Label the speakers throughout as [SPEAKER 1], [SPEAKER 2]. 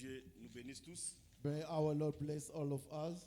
[SPEAKER 1] Dieu nous bénisse tous.
[SPEAKER 2] May our Lord bless all of us.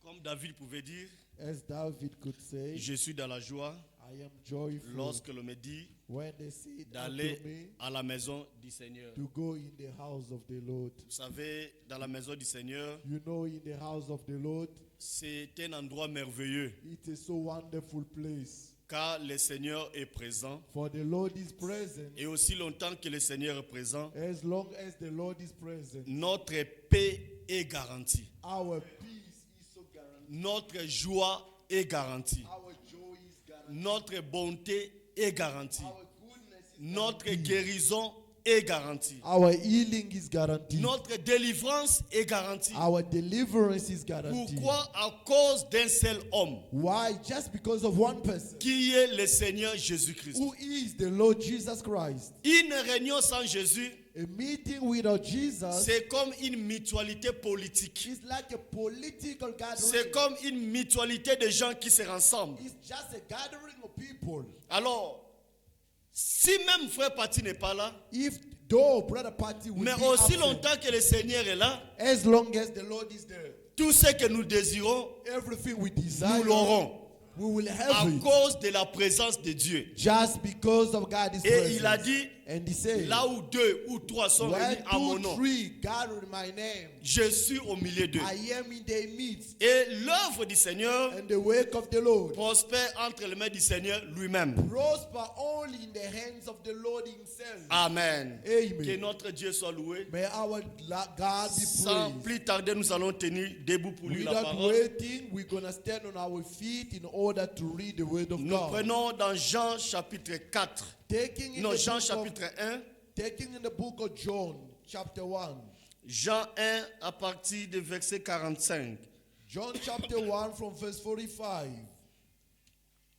[SPEAKER 1] Comme David pouvait dire,
[SPEAKER 2] As David could say,
[SPEAKER 1] je suis dans la joie
[SPEAKER 2] I am joyful
[SPEAKER 1] lorsque l'on me dit
[SPEAKER 2] when they say
[SPEAKER 1] d'aller
[SPEAKER 2] unto me
[SPEAKER 1] à la maison du Seigneur.
[SPEAKER 2] to go in the house of the Lord.
[SPEAKER 1] Vous savez, dans la maison du Seigneur,
[SPEAKER 2] You know, in the house of the Lord,
[SPEAKER 1] c'est un endroit merveilleux
[SPEAKER 2] it is so wonderful place.
[SPEAKER 1] car le Seigneur est présent.
[SPEAKER 2] For the Lord is present.
[SPEAKER 1] Et aussi longtemps que le Seigneur est présent,
[SPEAKER 2] As long as the Lord is present,
[SPEAKER 1] notre paix est garantie.
[SPEAKER 2] our peace is so guaranteed.
[SPEAKER 1] Notre joie est garantie.
[SPEAKER 2] Our joy is guaranteed.
[SPEAKER 1] Notre bonté est garantie.
[SPEAKER 2] Our goodness is
[SPEAKER 1] Notre
[SPEAKER 2] guaranteed.
[SPEAKER 1] guérison est garantie.
[SPEAKER 2] Our healing is guaranteed.
[SPEAKER 1] Notre délivrance est garantie.
[SPEAKER 2] Our deliverance is guaranteed.
[SPEAKER 1] Pourquoi? À cause d'un seul homme,
[SPEAKER 2] Why? Just because of one person,
[SPEAKER 1] qui est le Seigneur Jésus-Christ.
[SPEAKER 2] who is the Lord Jesus Christ.
[SPEAKER 1] Une réunion sans Jésus,
[SPEAKER 2] A meeting without Jesus
[SPEAKER 1] c'est comme une mutualité politique.
[SPEAKER 2] is like a political
[SPEAKER 1] C'est
[SPEAKER 2] gathering.
[SPEAKER 1] comme une mutualité de gens qui se rassemblent.
[SPEAKER 2] It's just a gathering of people.
[SPEAKER 1] Alors, si même Frère Pati n'est pas là,
[SPEAKER 2] If though brother party will
[SPEAKER 1] mais
[SPEAKER 2] be
[SPEAKER 1] aussi
[SPEAKER 2] absent,
[SPEAKER 1] longtemps que le Seigneur est là,
[SPEAKER 2] as long as the Lord is there,
[SPEAKER 1] tout ce que nous désirons,
[SPEAKER 2] everything we
[SPEAKER 1] nous
[SPEAKER 2] desire,
[SPEAKER 1] l'aurons.
[SPEAKER 2] we will
[SPEAKER 1] À
[SPEAKER 2] have it.
[SPEAKER 1] cause de la présence de Dieu.
[SPEAKER 2] Just because of God is
[SPEAKER 1] Et il a
[SPEAKER 2] present.
[SPEAKER 1] dit,
[SPEAKER 2] And he said,
[SPEAKER 1] là où deux ou trois sont
[SPEAKER 2] when
[SPEAKER 1] réunis à mon
[SPEAKER 2] 2,
[SPEAKER 1] nom,
[SPEAKER 2] 3 gather in my name,
[SPEAKER 1] je suis au milieu d'eux.
[SPEAKER 2] I am in their midst.
[SPEAKER 1] Et l'œuvre du Seigneur
[SPEAKER 2] And the work of the Lord
[SPEAKER 1] prospère entre les mains du Seigneur lui-même.
[SPEAKER 2] prosper only in the hands of the Lord himself.
[SPEAKER 1] Amen.
[SPEAKER 2] Amen.
[SPEAKER 1] Que notre Dieu soit loué.
[SPEAKER 2] May our God be
[SPEAKER 1] Sans
[SPEAKER 2] praised.
[SPEAKER 1] plus tarder, nous allons tenir debout pour lire la
[SPEAKER 2] Without
[SPEAKER 1] parole.
[SPEAKER 2] waiting, we're going to stand on our feet in order to read the word of
[SPEAKER 1] Nous
[SPEAKER 2] God.
[SPEAKER 1] prenons dans Jean chapitre 4.
[SPEAKER 2] Taking in,
[SPEAKER 1] Non,
[SPEAKER 2] the
[SPEAKER 1] Jean
[SPEAKER 2] book of,
[SPEAKER 1] chapitre 1.
[SPEAKER 2] taking in the book of John, chapter 1.
[SPEAKER 1] Jean 1 à partir du verset 45.
[SPEAKER 2] John chapter 1 from verse 45.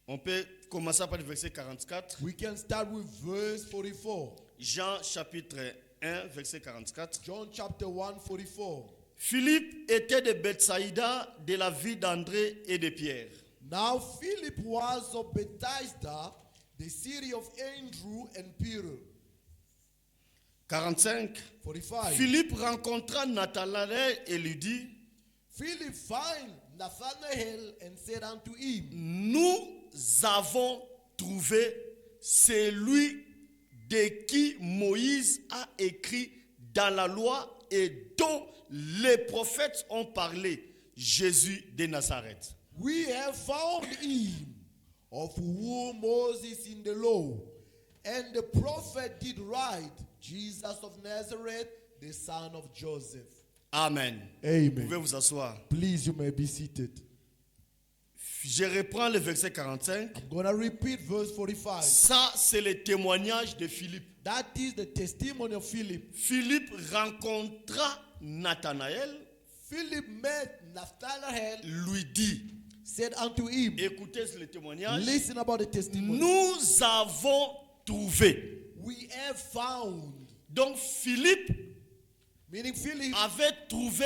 [SPEAKER 1] On peut commencer par le verset 44.
[SPEAKER 2] We can start with verse 44.
[SPEAKER 1] Jean chapitre 1, verset 44.
[SPEAKER 2] John chapter 1, 44.
[SPEAKER 1] Philippe était de Bethsaïda, de la ville d'André et de Pierre.
[SPEAKER 2] Now Philip was of Bethsaida, the city of Andrew and Peter.
[SPEAKER 1] 45.
[SPEAKER 2] 45.
[SPEAKER 1] Philippe rencontra Nathanaël et lui dit,
[SPEAKER 2] Philip found Nathanael and said unto him,
[SPEAKER 1] nous avons trouvé celui de qui Moïse a écrit dans la loi et dont les prophètes ont parlé, Jésus de Nazareth.
[SPEAKER 2] we have found him, of whom Moses in the law and the prophet did write, Jesus of Nazareth, the son of Joseph.
[SPEAKER 1] Amen. Vous pouvez
[SPEAKER 2] Amen.
[SPEAKER 1] vous asseoir.
[SPEAKER 2] Please, you may be seated.
[SPEAKER 1] Je reprends le verset 45.
[SPEAKER 2] I'm going to repeat verse 45.
[SPEAKER 1] Ça, c'est le témoignage de Philippe.
[SPEAKER 2] That is the testimony of Philip.
[SPEAKER 1] Philippe rencontra Nathanaël,
[SPEAKER 2] Philip met Nathanael,
[SPEAKER 1] lui dit,
[SPEAKER 2] said unto him,
[SPEAKER 1] écoutez le témoignage,
[SPEAKER 2] listen about the testimony.
[SPEAKER 1] nous avons trouvé.
[SPEAKER 2] We have found.
[SPEAKER 1] Donc Philippe
[SPEAKER 2] Meaning Philip
[SPEAKER 1] avait trouvé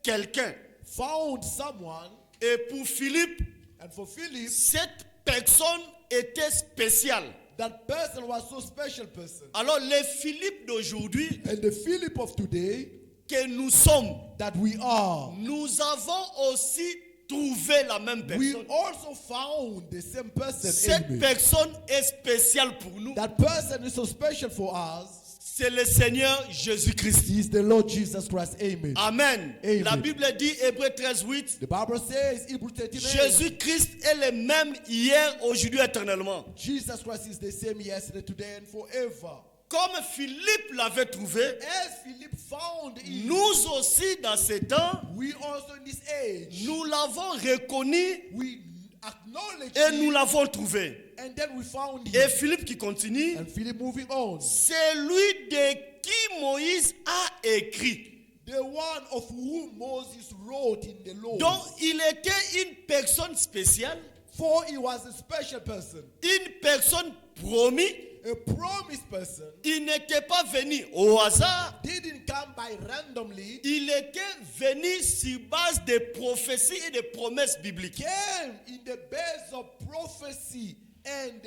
[SPEAKER 1] quelqu'un.
[SPEAKER 2] found someone,
[SPEAKER 1] Et pour Philippe,
[SPEAKER 2] and for Philip,
[SPEAKER 1] cette personne était spéciale.
[SPEAKER 2] that person was so special person.
[SPEAKER 1] Alors les Philippe d'aujourd'hui
[SPEAKER 2] And the Philip of today,
[SPEAKER 1] que nous sommes,
[SPEAKER 2] that we are,
[SPEAKER 1] nous avons aussi trouvé la même
[SPEAKER 2] we
[SPEAKER 1] personne.
[SPEAKER 2] also found the same person.
[SPEAKER 1] Cette
[SPEAKER 2] Amen.
[SPEAKER 1] personne est spéciale pour nous.
[SPEAKER 2] That person is so special for us.
[SPEAKER 1] C'est le Seigneur Jésus-Christ.
[SPEAKER 2] He is the Lord Jesus Christ. Amen.
[SPEAKER 1] Amen.
[SPEAKER 2] Amen.
[SPEAKER 1] La Bible dit, Hébreux 13, 8,
[SPEAKER 2] The Bible says, Hebrews 13:8,
[SPEAKER 1] Jésus-Christ est le même hier, aujourd'hui, éternellement.
[SPEAKER 2] Jesus Christ is the same yesterday, today, and forever.
[SPEAKER 1] Comme Philippe l'avait trouvé,
[SPEAKER 2] As Philip found him,
[SPEAKER 1] nous aussi dans ces temps,
[SPEAKER 2] we also in this age,
[SPEAKER 1] nous l'avons reconnu
[SPEAKER 2] we acknowledge
[SPEAKER 1] et
[SPEAKER 2] him,
[SPEAKER 1] nous l'avons trouvé.
[SPEAKER 2] and then we found him.
[SPEAKER 1] Et Philippe qui continue,
[SPEAKER 2] And Philip moving on.
[SPEAKER 1] c'est lui de qui Moïse a écrit.
[SPEAKER 2] The one of whom Moses wrote in the law.
[SPEAKER 1] Donc il était une personne spéciale,
[SPEAKER 2] For he was a special person,
[SPEAKER 1] une personne promise.
[SPEAKER 2] a promised person.
[SPEAKER 1] Il n'était pas venu au hasard.
[SPEAKER 2] Didn't come by randomly.
[SPEAKER 1] Il était venu sur base de prophéties et de promesses bibliques.
[SPEAKER 2] Came in the base of prophecy and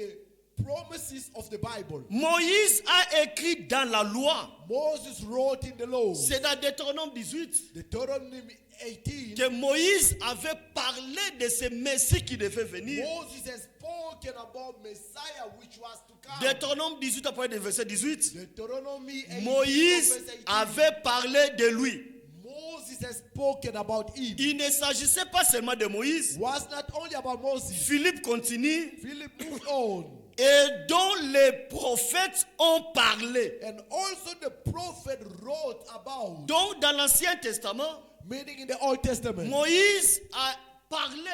[SPEAKER 2] promises of the Bible.
[SPEAKER 1] Moïse a écrit dans la loi.
[SPEAKER 2] Moses wrote in the law,
[SPEAKER 1] C'est dans Deutéronome 18
[SPEAKER 2] Deuteronomy 18.
[SPEAKER 1] que Moïse avait parlé de ce Messie qui devait venir.
[SPEAKER 2] Moses has spoken about Messiah which was to come.
[SPEAKER 1] Deutéronome 18 après le verset 18.
[SPEAKER 2] Deuteronomy 18,
[SPEAKER 1] Moïse
[SPEAKER 2] verse 18.
[SPEAKER 1] avait parlé de lui.
[SPEAKER 2] Moses has spoken about him.
[SPEAKER 1] Il ne s'agissait pas seulement de Moïse.
[SPEAKER 2] It was not only about Moses.
[SPEAKER 1] Philippe continue.
[SPEAKER 2] Philip moved on.
[SPEAKER 1] Et dont les prophètes ont parlé.
[SPEAKER 2] And also the prophet wrote about.
[SPEAKER 1] Donc dans l'Ancien Testament,
[SPEAKER 2] Meaning in the Old Testament.
[SPEAKER 1] Moïse a parlé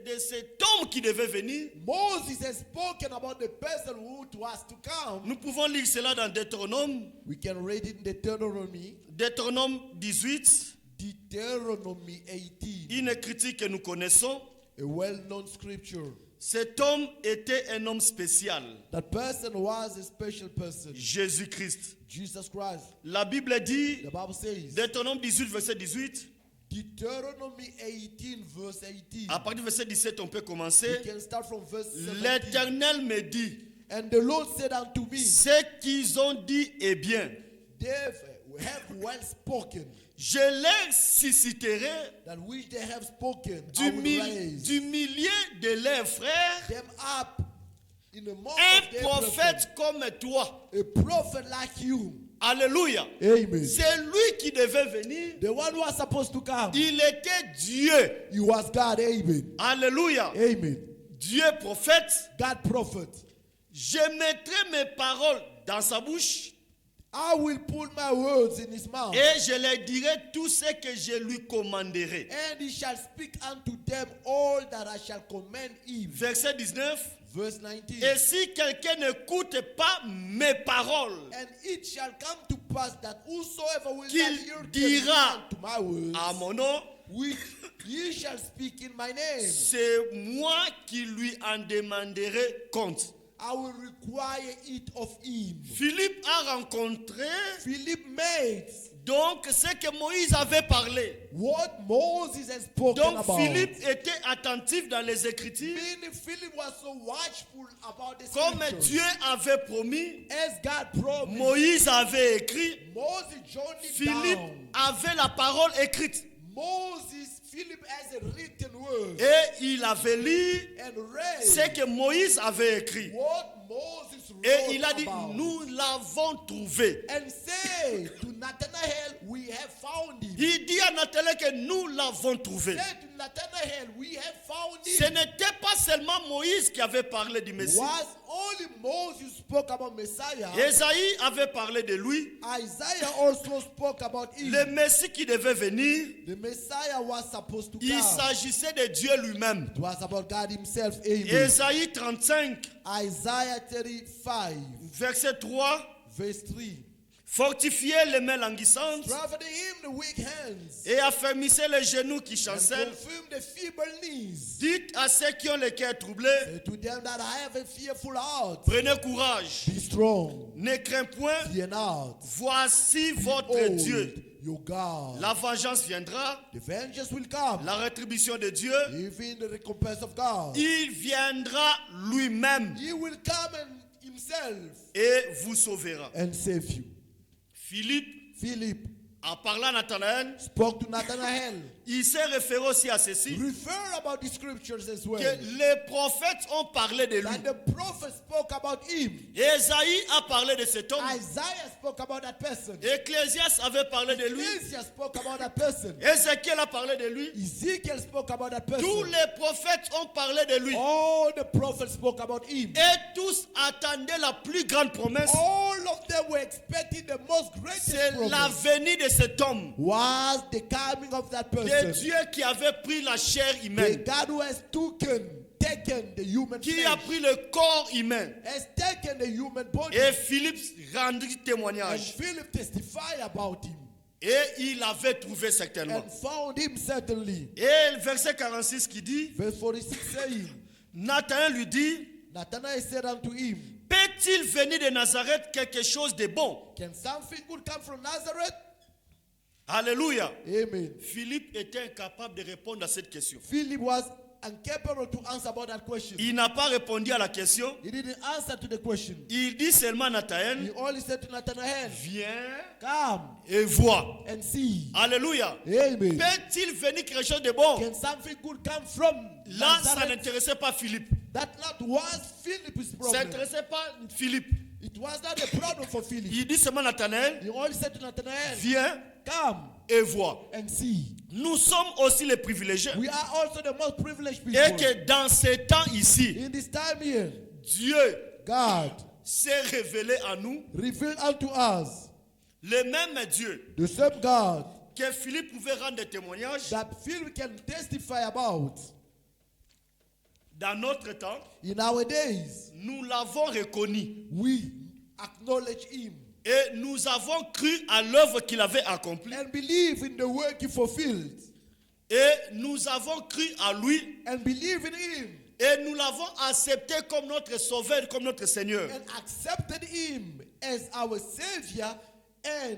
[SPEAKER 1] de cet homme qui devait venir.
[SPEAKER 2] Moses has spoken about the person who was to come.
[SPEAKER 1] Nous pouvons lire cela dans Deutéronome.
[SPEAKER 2] We can read it in Deuteronomy.
[SPEAKER 1] Deutéronome 18.
[SPEAKER 2] Deuteronomy 18.
[SPEAKER 1] Une critique que nous connaissons.
[SPEAKER 2] A well-known scripture.
[SPEAKER 1] Cet homme était un homme spécial.
[SPEAKER 2] That person was a special person.
[SPEAKER 1] Jésus-Christ.
[SPEAKER 2] Jesus Christ.
[SPEAKER 1] La Bible dit,
[SPEAKER 2] The Bible says.
[SPEAKER 1] Deutéronome 18, verset 18.
[SPEAKER 2] Deuteronomy 18 verse 18.
[SPEAKER 1] À partir du verset 17, on peut
[SPEAKER 2] We
[SPEAKER 1] commencer.
[SPEAKER 2] can start from verse 17.
[SPEAKER 1] L'Éternel me dit,
[SPEAKER 2] And the Lord said unto me,
[SPEAKER 1] ce qu'ils ont dit est bien.
[SPEAKER 2] they have well spoken,
[SPEAKER 1] Je les susciterai
[SPEAKER 2] that which they have spoken, I will raise
[SPEAKER 1] du milieu de leurs frères
[SPEAKER 2] them up in the mouth
[SPEAKER 1] un
[SPEAKER 2] of their
[SPEAKER 1] prophète comme toi.
[SPEAKER 2] brethren, a prophet like you.
[SPEAKER 1] Alléluia.
[SPEAKER 2] Amen.
[SPEAKER 1] C'est lui qui devait venir.
[SPEAKER 2] The one who was supposed to come,
[SPEAKER 1] Il était Dieu.
[SPEAKER 2] he was God. Amen.
[SPEAKER 1] Alléluia.
[SPEAKER 2] Amen.
[SPEAKER 1] Dieu prophète.
[SPEAKER 2] God prophet.
[SPEAKER 1] Je mettrai mes paroles dans sa bouche
[SPEAKER 2] I will put my words in his mouth,
[SPEAKER 1] et je leur dirai tout ce que je lui commanderai.
[SPEAKER 2] and he shall speak unto them all that I shall command him.
[SPEAKER 1] Verset 19.
[SPEAKER 2] Verse 19.
[SPEAKER 1] Et si quelqu'un n'écoute pas mes paroles,
[SPEAKER 2] And it shall come to pass that whosoever will
[SPEAKER 1] Qu'il
[SPEAKER 2] not hear
[SPEAKER 1] dira
[SPEAKER 2] to my words,
[SPEAKER 1] à mon nom,
[SPEAKER 2] which ye shall speak in my name,
[SPEAKER 1] c'est moi qui lui en demanderai compte.
[SPEAKER 2] I will require it of him.
[SPEAKER 1] Philippe a rencontré
[SPEAKER 2] Philip made
[SPEAKER 1] donc ce que Moïse avait parlé.
[SPEAKER 2] what Moses has spoken
[SPEAKER 1] Donc
[SPEAKER 2] about.
[SPEAKER 1] Philippe était attentif dans les Écritures.
[SPEAKER 2] Meaning Philip was so watchful about the
[SPEAKER 1] Comme
[SPEAKER 2] scriptures.
[SPEAKER 1] Dieu avait promis,
[SPEAKER 2] As God promised,
[SPEAKER 1] Moïse avait écrit,
[SPEAKER 2] Moses journeyed
[SPEAKER 1] Philippe
[SPEAKER 2] down.
[SPEAKER 1] avait la parole écrite.
[SPEAKER 2] Philip has a written word
[SPEAKER 1] Et il avait lu
[SPEAKER 2] and read
[SPEAKER 1] ce que Moïse avait écrit.
[SPEAKER 2] what Moses wrote
[SPEAKER 1] Et il a dit,
[SPEAKER 2] about.
[SPEAKER 1] nous l'avons trouvé.
[SPEAKER 2] And say to Nathanael, we have found him.
[SPEAKER 1] Il dit à Nathanaël que nous l'avons trouvé.
[SPEAKER 2] Say to Nathanael, we have found
[SPEAKER 1] Ce
[SPEAKER 2] him.
[SPEAKER 1] n'était pas seulement Moïse qui avait parlé du Messie.
[SPEAKER 2] Was only Moses spoke about Messiah.
[SPEAKER 1] Ésaïe avait parlé de lui.
[SPEAKER 2] Isaiah also spoke about him.
[SPEAKER 1] Le Messie qui devait venir,
[SPEAKER 2] The Messiah was supposed to
[SPEAKER 1] il
[SPEAKER 2] come.
[SPEAKER 1] s'agissait de Dieu lui-même.
[SPEAKER 2] It was about God himself. Amen.
[SPEAKER 1] Ésaïe 35,
[SPEAKER 2] Isaiah 35,
[SPEAKER 1] verset 3.
[SPEAKER 2] verse 3.
[SPEAKER 1] Fortifiez les mains languissantes
[SPEAKER 2] Strengthen him the weak hands
[SPEAKER 1] et affermissez les genoux qui
[SPEAKER 2] and
[SPEAKER 1] chancellent.
[SPEAKER 2] confirm the feeble knees.
[SPEAKER 1] Dites à ceux qui ont le cœur troublé,
[SPEAKER 2] Say to them that have a fearful heart,
[SPEAKER 1] prenez courage,
[SPEAKER 2] be strong,
[SPEAKER 1] ne crains point,
[SPEAKER 2] fear not.
[SPEAKER 1] voici votre
[SPEAKER 2] Behold,
[SPEAKER 1] Dieu.
[SPEAKER 2] your God.
[SPEAKER 1] La vengeance viendra,
[SPEAKER 2] The vengeance will come,
[SPEAKER 1] la rétribution de Dieu,
[SPEAKER 2] even the recompense of God.
[SPEAKER 1] il viendra lui-même
[SPEAKER 2] He will come and himself
[SPEAKER 1] et vous sauvera.
[SPEAKER 2] and save you.
[SPEAKER 1] Philippe,
[SPEAKER 2] Philip
[SPEAKER 1] en parlant à Nathanaël,
[SPEAKER 2] spoke to Nathanael.
[SPEAKER 1] il s'est référé aussi à ceci,
[SPEAKER 2] Refer about the scriptures as well.
[SPEAKER 1] que les prophètes ont parlé de lui.
[SPEAKER 2] And the prophet spoke about him.
[SPEAKER 1] Ésaïe a parlé de cet homme.
[SPEAKER 2] Isaiah spoke about that person.
[SPEAKER 1] Ecclésias avait parlé de lui.
[SPEAKER 2] Ecclesiastes spoke about that person.
[SPEAKER 1] Ézéchiel a parlé de lui.
[SPEAKER 2] Ezekiel spoke about that
[SPEAKER 1] Tous
[SPEAKER 2] person.
[SPEAKER 1] les prophètes ont parlé de lui.
[SPEAKER 2] All the prophets spoke about him.
[SPEAKER 1] Et tous attendaient la plus grande promesse.
[SPEAKER 2] All of them were expecting the most greatest
[SPEAKER 1] C'est la
[SPEAKER 2] promise.
[SPEAKER 1] venue de cet homme.
[SPEAKER 2] Was the coming of that
[SPEAKER 1] De
[SPEAKER 2] person.
[SPEAKER 1] Dieu qui avait pris la chair
[SPEAKER 2] The
[SPEAKER 1] humaine.
[SPEAKER 2] God who has taken the human
[SPEAKER 1] Qui
[SPEAKER 2] flesh,
[SPEAKER 1] a pris le corps humain.
[SPEAKER 2] has taken the human body.
[SPEAKER 1] Et Philippe rendit
[SPEAKER 2] And
[SPEAKER 1] témoignage.
[SPEAKER 2] Philip testified about him
[SPEAKER 1] Et il avait trouvé certainement.
[SPEAKER 2] and found him certainly.
[SPEAKER 1] Et le verset 46 qui dit,
[SPEAKER 2] Verse 46 saying,
[SPEAKER 1] Nathanaël lui dit,
[SPEAKER 2] Nathanael said unto him,
[SPEAKER 1] peut-il venir de Nazareth quelque chose de bon?
[SPEAKER 2] can something good come from Nazareth?
[SPEAKER 1] Alléluia.
[SPEAKER 2] Amen.
[SPEAKER 1] Philippe était incapable de répondre à cette question.
[SPEAKER 2] Philip was incapable to answer about that question.
[SPEAKER 1] Il n'a pas répondu à la question.
[SPEAKER 2] He didn't answer to the question.
[SPEAKER 1] Il dit seulement à
[SPEAKER 2] He
[SPEAKER 1] Nathanaël,
[SPEAKER 2] only said to Nathanael,
[SPEAKER 1] viens
[SPEAKER 2] come
[SPEAKER 1] et vois.
[SPEAKER 2] and see.
[SPEAKER 1] Alléluia.
[SPEAKER 2] Amen.
[SPEAKER 1] Peut-il venir quelque chose de bon?
[SPEAKER 2] Can something good come from
[SPEAKER 1] Là, ça
[SPEAKER 2] Nazareth?
[SPEAKER 1] n'intéressait pas Philippe.
[SPEAKER 2] That not was Philip's
[SPEAKER 1] Ça
[SPEAKER 2] problem.
[SPEAKER 1] n'intéressait pas Philippe.
[SPEAKER 2] It was not a problem for Philip.
[SPEAKER 1] Il dit seulement à Nathanaël,
[SPEAKER 2] He only said to Nathanael,
[SPEAKER 1] viens
[SPEAKER 2] come
[SPEAKER 1] et vois.
[SPEAKER 2] and see.
[SPEAKER 1] Nous sommes aussi les privilégiés.
[SPEAKER 2] We are also the most privileged people.
[SPEAKER 1] Et que dans ces temps ici,
[SPEAKER 2] In this time here,
[SPEAKER 1] Dieu
[SPEAKER 2] God
[SPEAKER 1] s'est révélé à nous,
[SPEAKER 2] revealed unto us
[SPEAKER 1] le même Dieu
[SPEAKER 2] the same God
[SPEAKER 1] que Philippe pouvait rendre des témoignages
[SPEAKER 2] that Philip can testify about.
[SPEAKER 1] dans notre temps.
[SPEAKER 2] In our days,
[SPEAKER 1] Nous l'avons reconnu
[SPEAKER 2] we acknowledge him
[SPEAKER 1] et nous avons cru à l'œuvre qu'il avait accomplie
[SPEAKER 2] and believe in the work he fulfilled
[SPEAKER 1] et nous avons cru à lui
[SPEAKER 2] and believe in him
[SPEAKER 1] et nous l'avons accepté comme notre sauveur, comme notre Seigneur.
[SPEAKER 2] and accepted him as our Savior and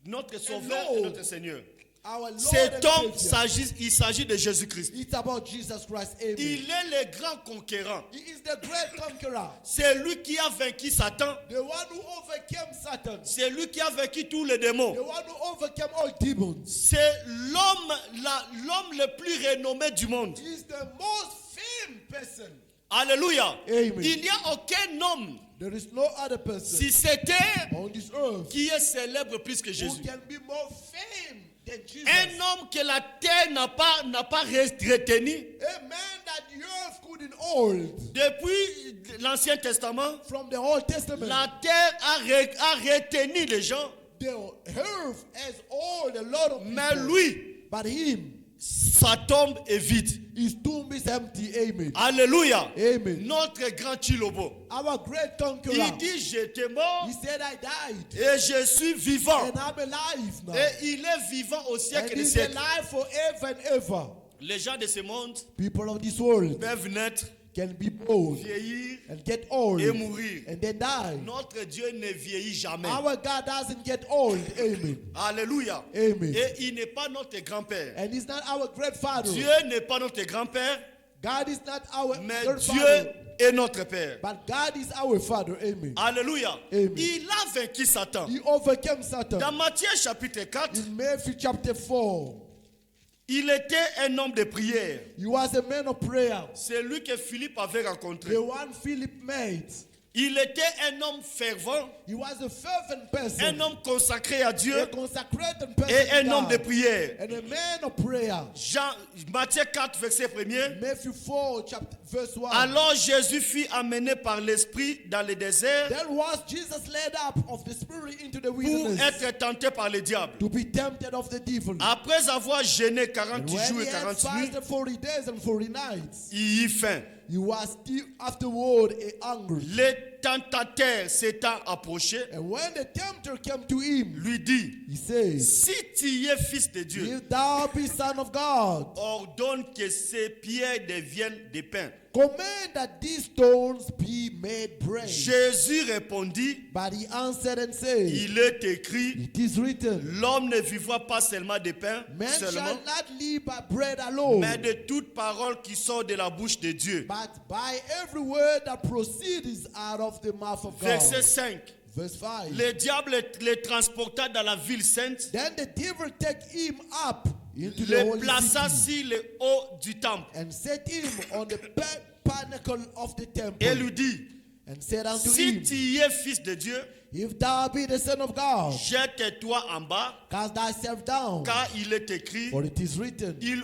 [SPEAKER 1] Notre sauveur et notre Seigneur.
[SPEAKER 2] our Lord
[SPEAKER 1] Cet homme,
[SPEAKER 2] and Savior.
[SPEAKER 1] il s'agit de Jésus-Christ.
[SPEAKER 2] It's about Jesus Christ. Amen.
[SPEAKER 1] Il est le grand conquérant.
[SPEAKER 2] He is the great conqueror,
[SPEAKER 1] C'est lui qui a vaincu Satan.
[SPEAKER 2] the one who overcame Satan,
[SPEAKER 1] C'est lui qui a vaincu tous les démons.
[SPEAKER 2] the one who overcame all demons.
[SPEAKER 1] C'est l'homme le plus renommé du monde.
[SPEAKER 2] He is the most famed person.
[SPEAKER 1] Alléluia.
[SPEAKER 2] Amen.
[SPEAKER 1] Il n'y a aucun homme
[SPEAKER 2] There is no other person
[SPEAKER 1] sur cette terre
[SPEAKER 2] on this earth
[SPEAKER 1] qui est célèbre plus que
[SPEAKER 2] who
[SPEAKER 1] Jésus.
[SPEAKER 2] can be more famed than Jesus.
[SPEAKER 1] Un homme que la terre n'a pas retenu
[SPEAKER 2] A man that the earth couldn't hold.
[SPEAKER 1] depuis l'Ancien Testament.
[SPEAKER 2] From the Old Testament,
[SPEAKER 1] La terre a retenu les gens,
[SPEAKER 2] the earth has all a lot of
[SPEAKER 1] mais
[SPEAKER 2] people.
[SPEAKER 1] lui,
[SPEAKER 2] But him,
[SPEAKER 1] sa tombe est vide.
[SPEAKER 2] his tomb is empty. Amen.
[SPEAKER 1] Alléluia.
[SPEAKER 2] Amen.
[SPEAKER 1] Notre grand Chilobo.
[SPEAKER 2] Our great conqueror.
[SPEAKER 1] Il dit, j'étais mort
[SPEAKER 2] He said, I died.
[SPEAKER 1] et je suis vivant.
[SPEAKER 2] And I'm alive now.
[SPEAKER 1] Et il est vivant au
[SPEAKER 2] And
[SPEAKER 1] siècle des
[SPEAKER 2] he's
[SPEAKER 1] siècles.
[SPEAKER 2] alive forever and ever.
[SPEAKER 1] Les gens de ce monde
[SPEAKER 2] People of this world
[SPEAKER 1] peuvent naître,
[SPEAKER 2] can be old
[SPEAKER 1] vieillir
[SPEAKER 2] and get old
[SPEAKER 1] et mourir.
[SPEAKER 2] and then die.
[SPEAKER 1] Notre Dieu ne vieillit jamais.
[SPEAKER 2] Our God doesn't get old. Amen.
[SPEAKER 1] Alléluia.
[SPEAKER 2] Amen.
[SPEAKER 1] Et il n'est pas notre grand-père.
[SPEAKER 2] And he's not our great father.
[SPEAKER 1] Dieu n'est pas notre grand-père,
[SPEAKER 2] God is not our
[SPEAKER 1] mais
[SPEAKER 2] great
[SPEAKER 1] Dieu
[SPEAKER 2] father.
[SPEAKER 1] est notre Père.
[SPEAKER 2] But God is our father. Amen.
[SPEAKER 1] Alléluia.
[SPEAKER 2] Amen.
[SPEAKER 1] Il a vaincu Satan.
[SPEAKER 2] He overcame Satan.
[SPEAKER 1] Dans Matthieu chapitre 4,
[SPEAKER 2] In Matthew chapter 4,
[SPEAKER 1] il était un homme de prière.
[SPEAKER 2] he was a man of prayer.
[SPEAKER 1] C'est lui que Philippe avait rencontré.
[SPEAKER 2] The one Philip met.
[SPEAKER 1] Il était un homme fervent,
[SPEAKER 2] He was a fervent
[SPEAKER 1] un
[SPEAKER 2] person.
[SPEAKER 1] homme consacré à Dieu
[SPEAKER 2] A consecrated person.
[SPEAKER 1] et un
[SPEAKER 2] to
[SPEAKER 1] homme de
[SPEAKER 2] God,
[SPEAKER 1] prière.
[SPEAKER 2] and a man of prayer.
[SPEAKER 1] Matthieu 4, verset 1er.
[SPEAKER 2] Matthew 4, chapter, verse 1.
[SPEAKER 1] Alors Jésus fut amené par l'Esprit dans le désert
[SPEAKER 2] Then was Jesus led up of the Spirit into the
[SPEAKER 1] pour
[SPEAKER 2] wilderness
[SPEAKER 1] être tenté par le diable.
[SPEAKER 2] to be tempted of the devil.
[SPEAKER 1] Après avoir jeûné
[SPEAKER 2] And
[SPEAKER 1] 40
[SPEAKER 2] when
[SPEAKER 1] jours
[SPEAKER 2] he
[SPEAKER 1] et
[SPEAKER 2] had
[SPEAKER 1] 40 nuits,
[SPEAKER 2] fasted 40 days and 40 nights,
[SPEAKER 1] il eut faim.
[SPEAKER 2] he was still afterward hungry.
[SPEAKER 1] Le tentateur s'étant approché,
[SPEAKER 2] And when the tempter came to him,
[SPEAKER 1] lui dit,
[SPEAKER 2] he said,
[SPEAKER 1] si tu es fils de Dieu,
[SPEAKER 2] if thou be son of God,
[SPEAKER 1] ordonne que ces pierres deviennent des pains.
[SPEAKER 2] command that these stones be made bread.
[SPEAKER 1] Jésus répondit,
[SPEAKER 2] But he answered and said,
[SPEAKER 1] il est écrit,
[SPEAKER 2] it is written,
[SPEAKER 1] l'homme ne vivra pas seulement de pain,
[SPEAKER 2] man shall
[SPEAKER 1] seulement,
[SPEAKER 2] not live by bread alone,
[SPEAKER 1] mais de toute parole qui sort de la bouche de Dieu.
[SPEAKER 2] but by every word that proceeds out of the mouth of God.
[SPEAKER 1] Verset 5.
[SPEAKER 2] Verse 5.
[SPEAKER 1] Le diable les transporta dans la ville sainte,
[SPEAKER 2] Then the devil take him up into the
[SPEAKER 1] le
[SPEAKER 2] holy
[SPEAKER 1] plaça
[SPEAKER 2] city
[SPEAKER 1] sur le haut du temple
[SPEAKER 2] and set him on the pinnacle of the temple
[SPEAKER 1] et lui dit,
[SPEAKER 2] and said unto
[SPEAKER 1] si
[SPEAKER 2] him,
[SPEAKER 1] tu es fils de Dieu,
[SPEAKER 2] if thou be the son of God,
[SPEAKER 1] jette-toi en bas,
[SPEAKER 2] cast thyself down,
[SPEAKER 1] car il est écrit,
[SPEAKER 2] for it is written,
[SPEAKER 1] il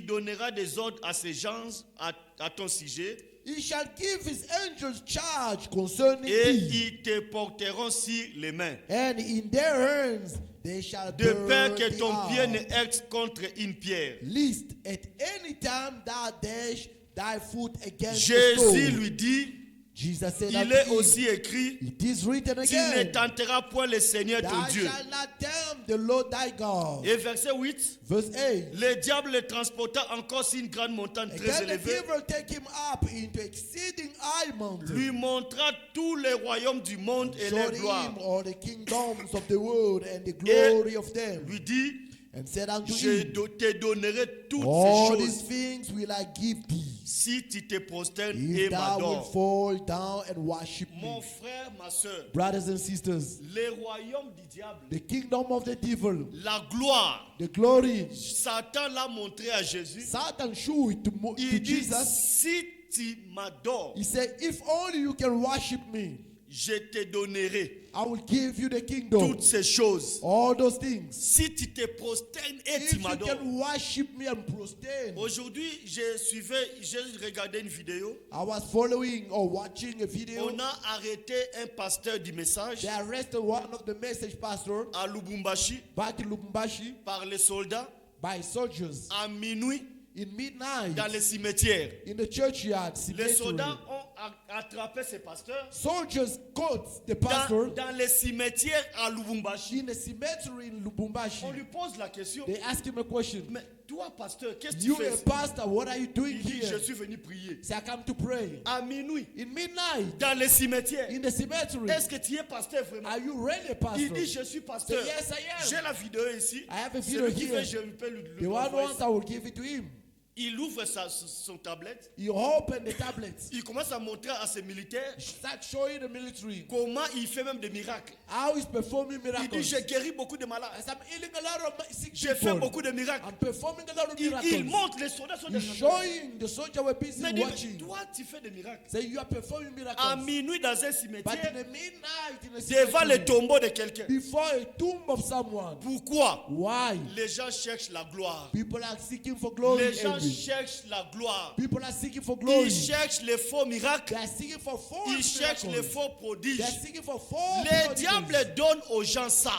[SPEAKER 1] donnera des ordres à ses gens à ton sujet,
[SPEAKER 2] he shall give his angels charge concerning
[SPEAKER 1] et
[SPEAKER 2] thee,
[SPEAKER 1] ils te porteront sur les mains,
[SPEAKER 2] and in their hands they shall
[SPEAKER 1] de peur
[SPEAKER 2] bear
[SPEAKER 1] que
[SPEAKER 2] thee
[SPEAKER 1] ton pied ne
[SPEAKER 2] up,
[SPEAKER 1] heurte contre une pierre.
[SPEAKER 2] lest at any time thou dash thy foot against the
[SPEAKER 1] Jésus
[SPEAKER 2] stone.
[SPEAKER 1] lui dit,
[SPEAKER 2] Jesus said
[SPEAKER 1] il
[SPEAKER 2] unto
[SPEAKER 1] est
[SPEAKER 2] him,
[SPEAKER 1] aussi écrit,
[SPEAKER 2] it is written
[SPEAKER 1] tu ne
[SPEAKER 2] again,
[SPEAKER 1] tenteras point le Seigneur ton
[SPEAKER 2] thou
[SPEAKER 1] Dieu.
[SPEAKER 2] shalt not tempt the Lord thy God.
[SPEAKER 1] Et verset 8,
[SPEAKER 2] Verse 8.
[SPEAKER 1] le diable le transporta encore sur une grande montagne très
[SPEAKER 2] Again the
[SPEAKER 1] élevée,
[SPEAKER 2] devil take him up into exceeding high mountain,
[SPEAKER 1] lui montra tous les royaumes du monde et leur
[SPEAKER 2] showed
[SPEAKER 1] gloire.
[SPEAKER 2] him all the kingdoms of the world and the glory of them,
[SPEAKER 1] Lui dit,
[SPEAKER 2] and said unto
[SPEAKER 1] je
[SPEAKER 2] him,
[SPEAKER 1] te donnerai toutes
[SPEAKER 2] all
[SPEAKER 1] ces
[SPEAKER 2] these
[SPEAKER 1] choses
[SPEAKER 2] things will I give thee,
[SPEAKER 1] si tu te prosternes
[SPEAKER 2] if
[SPEAKER 1] et
[SPEAKER 2] thou wilt
[SPEAKER 1] m'adores.
[SPEAKER 2] fall down and worship
[SPEAKER 1] Mon
[SPEAKER 2] me.
[SPEAKER 1] frère, ma soeur,
[SPEAKER 2] Brothers and sisters,
[SPEAKER 1] le royaume du diable,
[SPEAKER 2] the kingdom of the devil,
[SPEAKER 1] la gloire,
[SPEAKER 2] the glory,
[SPEAKER 1] Satan l'a montré à Jésus.
[SPEAKER 2] Satan showed it to
[SPEAKER 1] Il dit,
[SPEAKER 2] Jesus.
[SPEAKER 1] si tu m'adores,
[SPEAKER 2] He said, if only you can worship me,
[SPEAKER 1] je te donnerai
[SPEAKER 2] I will give you the kingdom.
[SPEAKER 1] toutes ces choses.
[SPEAKER 2] All those things.
[SPEAKER 1] Si tu te prosternes et
[SPEAKER 2] If
[SPEAKER 1] tu
[SPEAKER 2] you
[SPEAKER 1] m'adores.
[SPEAKER 2] can worship me and prostern.
[SPEAKER 1] Aujourd'hui, j'ai regardé une vidéo.
[SPEAKER 2] I was following or watching a video.
[SPEAKER 1] On a arrêté un pasteur du message
[SPEAKER 2] They arrested one of the message pastors
[SPEAKER 1] à Lubumbashi
[SPEAKER 2] back in Lubumbashi
[SPEAKER 1] par les soldats
[SPEAKER 2] by soldiers
[SPEAKER 1] à minuit
[SPEAKER 2] in midnight
[SPEAKER 1] dans les cimetières.
[SPEAKER 2] in the churchyard
[SPEAKER 1] Les
[SPEAKER 2] cemetery.
[SPEAKER 1] soldats ont attrapé ces pasteurs
[SPEAKER 2] Soldiers caught the pastor
[SPEAKER 1] dans les cimetières à Lubumbashi.
[SPEAKER 2] in a cemetery in
[SPEAKER 1] On
[SPEAKER 2] Lubumbashi.
[SPEAKER 1] lui pose la question.
[SPEAKER 2] They ask him a question.
[SPEAKER 1] Mais toi, pasteur, qu'est-ce que tu
[SPEAKER 2] You
[SPEAKER 1] fais
[SPEAKER 2] a
[SPEAKER 1] ici?
[SPEAKER 2] pastor, what are you doing
[SPEAKER 1] Il dit, je
[SPEAKER 2] here?
[SPEAKER 1] suis venu prier.
[SPEAKER 2] Say, I come to pray.
[SPEAKER 1] À minuit,
[SPEAKER 2] In midnight,
[SPEAKER 1] dans les cimetières.
[SPEAKER 2] in the cemetery.
[SPEAKER 1] Est-ce que tu es pasteur vraiment?
[SPEAKER 2] Are you really a pastor?
[SPEAKER 1] Il dit, je suis pasteur.
[SPEAKER 2] Say, yes, I am.
[SPEAKER 1] J'ai la vidéo ici.
[SPEAKER 2] I have a video
[SPEAKER 1] Celui qui
[SPEAKER 2] here.
[SPEAKER 1] veut, je peux le
[SPEAKER 2] The one
[SPEAKER 1] envoyer.
[SPEAKER 2] once I will give it to him.
[SPEAKER 1] Il ouvre son tablette.
[SPEAKER 2] He opened the tablet.
[SPEAKER 1] Il commence à montrer à ses militaires
[SPEAKER 2] Start showing the military
[SPEAKER 1] comment il fait même des miracles.
[SPEAKER 2] how he's performing
[SPEAKER 1] Il dit,
[SPEAKER 2] miracles.
[SPEAKER 1] j'ai guéri beaucoup de malades.
[SPEAKER 2] As I'm healing a lot of sick
[SPEAKER 1] J'ai fait
[SPEAKER 2] people,
[SPEAKER 1] beaucoup de miracles.
[SPEAKER 2] I'm performing a lot of
[SPEAKER 1] Il
[SPEAKER 2] miracles.
[SPEAKER 1] montre, les soldats sont
[SPEAKER 2] He's
[SPEAKER 1] des
[SPEAKER 2] showing the soldier were busy
[SPEAKER 1] Mais dit,
[SPEAKER 2] watching.
[SPEAKER 1] toi, tu fais des miracles.
[SPEAKER 2] Say you are performing
[SPEAKER 1] À
[SPEAKER 2] miracles.
[SPEAKER 1] minuit dans un
[SPEAKER 2] But in
[SPEAKER 1] cimetière,
[SPEAKER 2] the midnight in a
[SPEAKER 1] devant le
[SPEAKER 2] cemetery,
[SPEAKER 1] tombeau de quelqu'un.
[SPEAKER 2] before a tomb of someone.
[SPEAKER 1] Pourquoi?
[SPEAKER 2] Why?
[SPEAKER 1] Les gens cherchent la gloire.
[SPEAKER 2] People are seeking for glory.
[SPEAKER 1] Les gens
[SPEAKER 2] Envy.
[SPEAKER 1] cherchent la gloire.
[SPEAKER 2] People are seeking for glory.
[SPEAKER 1] Ils cherchent les faux miracles.
[SPEAKER 2] They are seeking for false
[SPEAKER 1] Ils cherchent les
[SPEAKER 2] miracles.
[SPEAKER 1] faux prodiges.
[SPEAKER 2] They are seeking for false
[SPEAKER 1] Les
[SPEAKER 2] prodigies.
[SPEAKER 1] diables donnent aux gens ça.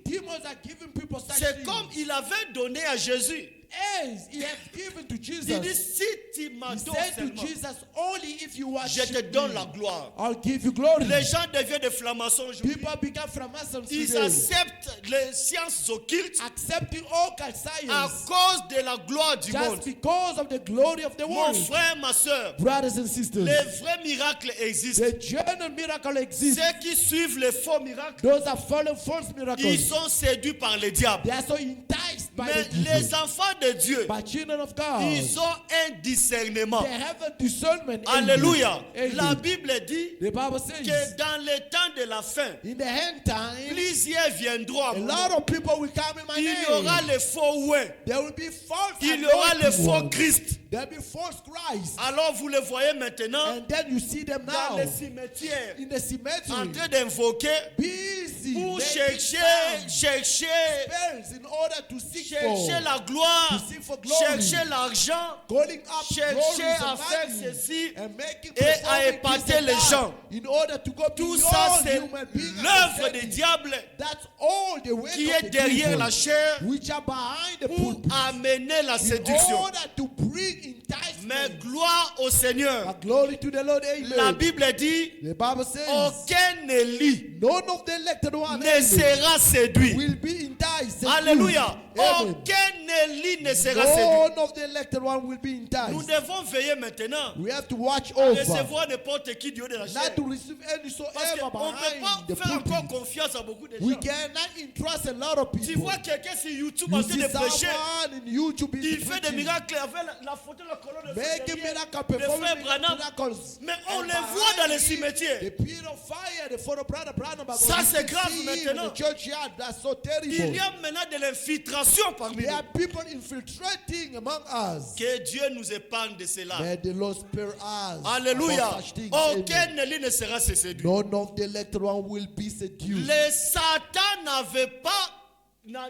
[SPEAKER 2] Demons are giving people such
[SPEAKER 1] C'est
[SPEAKER 2] things.
[SPEAKER 1] comme il avait donné à Jésus.
[SPEAKER 2] As he has given to Jesus.
[SPEAKER 1] Il dit, si tu
[SPEAKER 2] He
[SPEAKER 1] m'adores
[SPEAKER 2] said to
[SPEAKER 1] seulement,
[SPEAKER 2] Jesus, only if you
[SPEAKER 1] je
[SPEAKER 2] worship
[SPEAKER 1] te donne
[SPEAKER 2] me,
[SPEAKER 1] la gloire.
[SPEAKER 2] I'll give you glory.
[SPEAKER 1] Les gens deviennent des francs-maçons aujourd'hui.
[SPEAKER 2] People become Freemasons
[SPEAKER 1] Ils
[SPEAKER 2] today,
[SPEAKER 1] acceptent les sciences occultes
[SPEAKER 2] accepting occult
[SPEAKER 1] à
[SPEAKER 2] science
[SPEAKER 1] cause de la gloire du
[SPEAKER 2] just
[SPEAKER 1] monde.
[SPEAKER 2] because of the glory of the
[SPEAKER 1] Mon
[SPEAKER 2] world.
[SPEAKER 1] frère, ma soeur,
[SPEAKER 2] Brothers and sisters,
[SPEAKER 1] les vrais miracles existent.
[SPEAKER 2] the genuine miracle exists.
[SPEAKER 1] Ceux qui suivent les faux miracles,
[SPEAKER 2] Those are fallen false
[SPEAKER 1] ils
[SPEAKER 2] miracles.
[SPEAKER 1] sont séduits par le diable.
[SPEAKER 2] They are so enticed by
[SPEAKER 1] Mais
[SPEAKER 2] the devil.
[SPEAKER 1] les enfants de Dieu,
[SPEAKER 2] But children of God,
[SPEAKER 1] ils ont un discernement.
[SPEAKER 2] they have a discernment.
[SPEAKER 1] Alléluia.
[SPEAKER 2] Amen.
[SPEAKER 1] La Bible dit
[SPEAKER 2] The Bible says,
[SPEAKER 1] que dans les temps de la fin,
[SPEAKER 2] in the end time,
[SPEAKER 1] plusieurs viendront à
[SPEAKER 2] a
[SPEAKER 1] mon nom.
[SPEAKER 2] lot of people will come in my
[SPEAKER 1] Il
[SPEAKER 2] name.
[SPEAKER 1] y aura les faux ouins.
[SPEAKER 2] There will be false
[SPEAKER 1] Il y aura les
[SPEAKER 2] anointed
[SPEAKER 1] faux
[SPEAKER 2] ones.
[SPEAKER 1] Christ.
[SPEAKER 2] There will be false Christ.
[SPEAKER 1] Alors vous le voyez maintenant
[SPEAKER 2] And then you see them
[SPEAKER 1] dans
[SPEAKER 2] now
[SPEAKER 1] les cimetières
[SPEAKER 2] in the cemetery,
[SPEAKER 1] en train d'invoquer
[SPEAKER 2] busy
[SPEAKER 1] pour
[SPEAKER 2] making
[SPEAKER 1] chercher
[SPEAKER 2] spells in order to seek
[SPEAKER 1] chercher
[SPEAKER 2] for,
[SPEAKER 1] la gloire,
[SPEAKER 2] to seek for glory,
[SPEAKER 1] chercher l'argent,
[SPEAKER 2] calling up
[SPEAKER 1] chercher
[SPEAKER 2] glories
[SPEAKER 1] à
[SPEAKER 2] and
[SPEAKER 1] faire
[SPEAKER 2] money,
[SPEAKER 1] ceci
[SPEAKER 2] and making
[SPEAKER 1] et à
[SPEAKER 2] performing
[SPEAKER 1] épater
[SPEAKER 2] this and
[SPEAKER 1] les
[SPEAKER 2] that
[SPEAKER 1] gens.
[SPEAKER 2] in order to go
[SPEAKER 1] Tout
[SPEAKER 2] beyond
[SPEAKER 1] ça, c'est
[SPEAKER 2] human being
[SPEAKER 1] l'œuvre des
[SPEAKER 2] understanding.
[SPEAKER 1] diables
[SPEAKER 2] That's all the way
[SPEAKER 1] qui
[SPEAKER 2] of
[SPEAKER 1] est
[SPEAKER 2] the
[SPEAKER 1] derrière
[SPEAKER 2] people,
[SPEAKER 1] la chair
[SPEAKER 2] which are behind the
[SPEAKER 1] pour
[SPEAKER 2] pulpit,
[SPEAKER 1] amener la
[SPEAKER 2] in
[SPEAKER 1] séduction.
[SPEAKER 2] order to bring
[SPEAKER 1] Mais
[SPEAKER 2] enticement.
[SPEAKER 1] gloire au Seigneur.
[SPEAKER 2] But glory to the Lord, amen.
[SPEAKER 1] La Bible dit,
[SPEAKER 2] The Bible says,
[SPEAKER 1] aucun élu
[SPEAKER 2] none of the elected one
[SPEAKER 1] ne sera séduit.
[SPEAKER 2] will be enticed.
[SPEAKER 1] Alléluia.
[SPEAKER 2] Amen.
[SPEAKER 1] Aucun élu ne sera séduit.
[SPEAKER 2] None of the elected one will be
[SPEAKER 1] Nous
[SPEAKER 2] enticed.
[SPEAKER 1] devons veiller maintenant
[SPEAKER 2] We have to watch
[SPEAKER 1] à
[SPEAKER 2] over,
[SPEAKER 1] recevoir n'importe qui du haut de la chair.
[SPEAKER 2] not to receive any
[SPEAKER 1] Parce
[SPEAKER 2] soever
[SPEAKER 1] qu'on ne
[SPEAKER 2] behind
[SPEAKER 1] peut
[SPEAKER 2] the
[SPEAKER 1] pas faire encore
[SPEAKER 2] pulpit.
[SPEAKER 1] confiance à beaucoup de
[SPEAKER 2] We
[SPEAKER 1] gens.
[SPEAKER 2] cannot entrust a lot of
[SPEAKER 1] Tu
[SPEAKER 2] people.
[SPEAKER 1] vois quelqu'un sur YouTube
[SPEAKER 2] You
[SPEAKER 1] en train
[SPEAKER 2] see
[SPEAKER 1] de prêcher.
[SPEAKER 2] someone in YouTube is
[SPEAKER 1] Il fait des
[SPEAKER 2] preaching,
[SPEAKER 1] miracles avec la photo de la colonne de
[SPEAKER 2] making
[SPEAKER 1] frère
[SPEAKER 2] miracle,
[SPEAKER 1] de frère
[SPEAKER 2] performing
[SPEAKER 1] Branham.
[SPEAKER 2] miracles.
[SPEAKER 1] Mais on
[SPEAKER 2] And
[SPEAKER 1] les voit dans les
[SPEAKER 2] behind him,
[SPEAKER 1] cimetières.
[SPEAKER 2] the pit of fire, the photo brother Branham, but
[SPEAKER 1] Ça,
[SPEAKER 2] you
[SPEAKER 1] c'est
[SPEAKER 2] can
[SPEAKER 1] grave
[SPEAKER 2] see him
[SPEAKER 1] maintenant.
[SPEAKER 2] in the churchyard. That's so
[SPEAKER 1] Il y
[SPEAKER 2] terrible.
[SPEAKER 1] a maintenant de l'infiltration parmi
[SPEAKER 2] There
[SPEAKER 1] nous.
[SPEAKER 2] are people infiltrating among us.
[SPEAKER 1] Que Dieu nous épargne de cela.
[SPEAKER 2] May the Lord spare us
[SPEAKER 1] Alléluia.
[SPEAKER 2] about such things. Amen.
[SPEAKER 1] Aucun élu ne sera séduit.
[SPEAKER 2] None of the elected one will be seduced.
[SPEAKER 1] Les Satan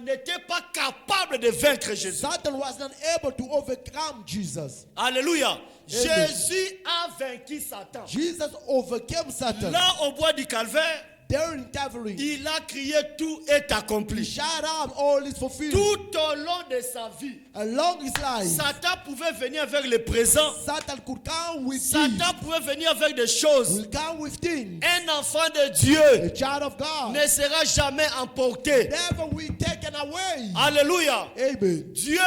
[SPEAKER 1] n'était pas capable de vaincre Jésus.
[SPEAKER 2] Satan was not able to overcome Jesus.
[SPEAKER 1] Alléluia. Jésus a vaincu Satan.
[SPEAKER 2] Jesus overcame Satan.
[SPEAKER 1] Là, au bois du calvaire,
[SPEAKER 2] There in Calvary,
[SPEAKER 1] il a crié tout est
[SPEAKER 2] he
[SPEAKER 1] accompli.
[SPEAKER 2] shut up all his fulfilled.
[SPEAKER 1] Tout au long de sa vie,
[SPEAKER 2] Along his life,
[SPEAKER 1] Satan pouvait venir avec le présent.
[SPEAKER 2] Satan could come with
[SPEAKER 1] Satan pouvait venir avec des choses.
[SPEAKER 2] will come with things.
[SPEAKER 1] Un enfant de Dieu
[SPEAKER 2] A child of God
[SPEAKER 1] ne sera jamais emporté.
[SPEAKER 2] never will taken away.
[SPEAKER 1] Alléluia.
[SPEAKER 2] Amen.
[SPEAKER 1] Dieu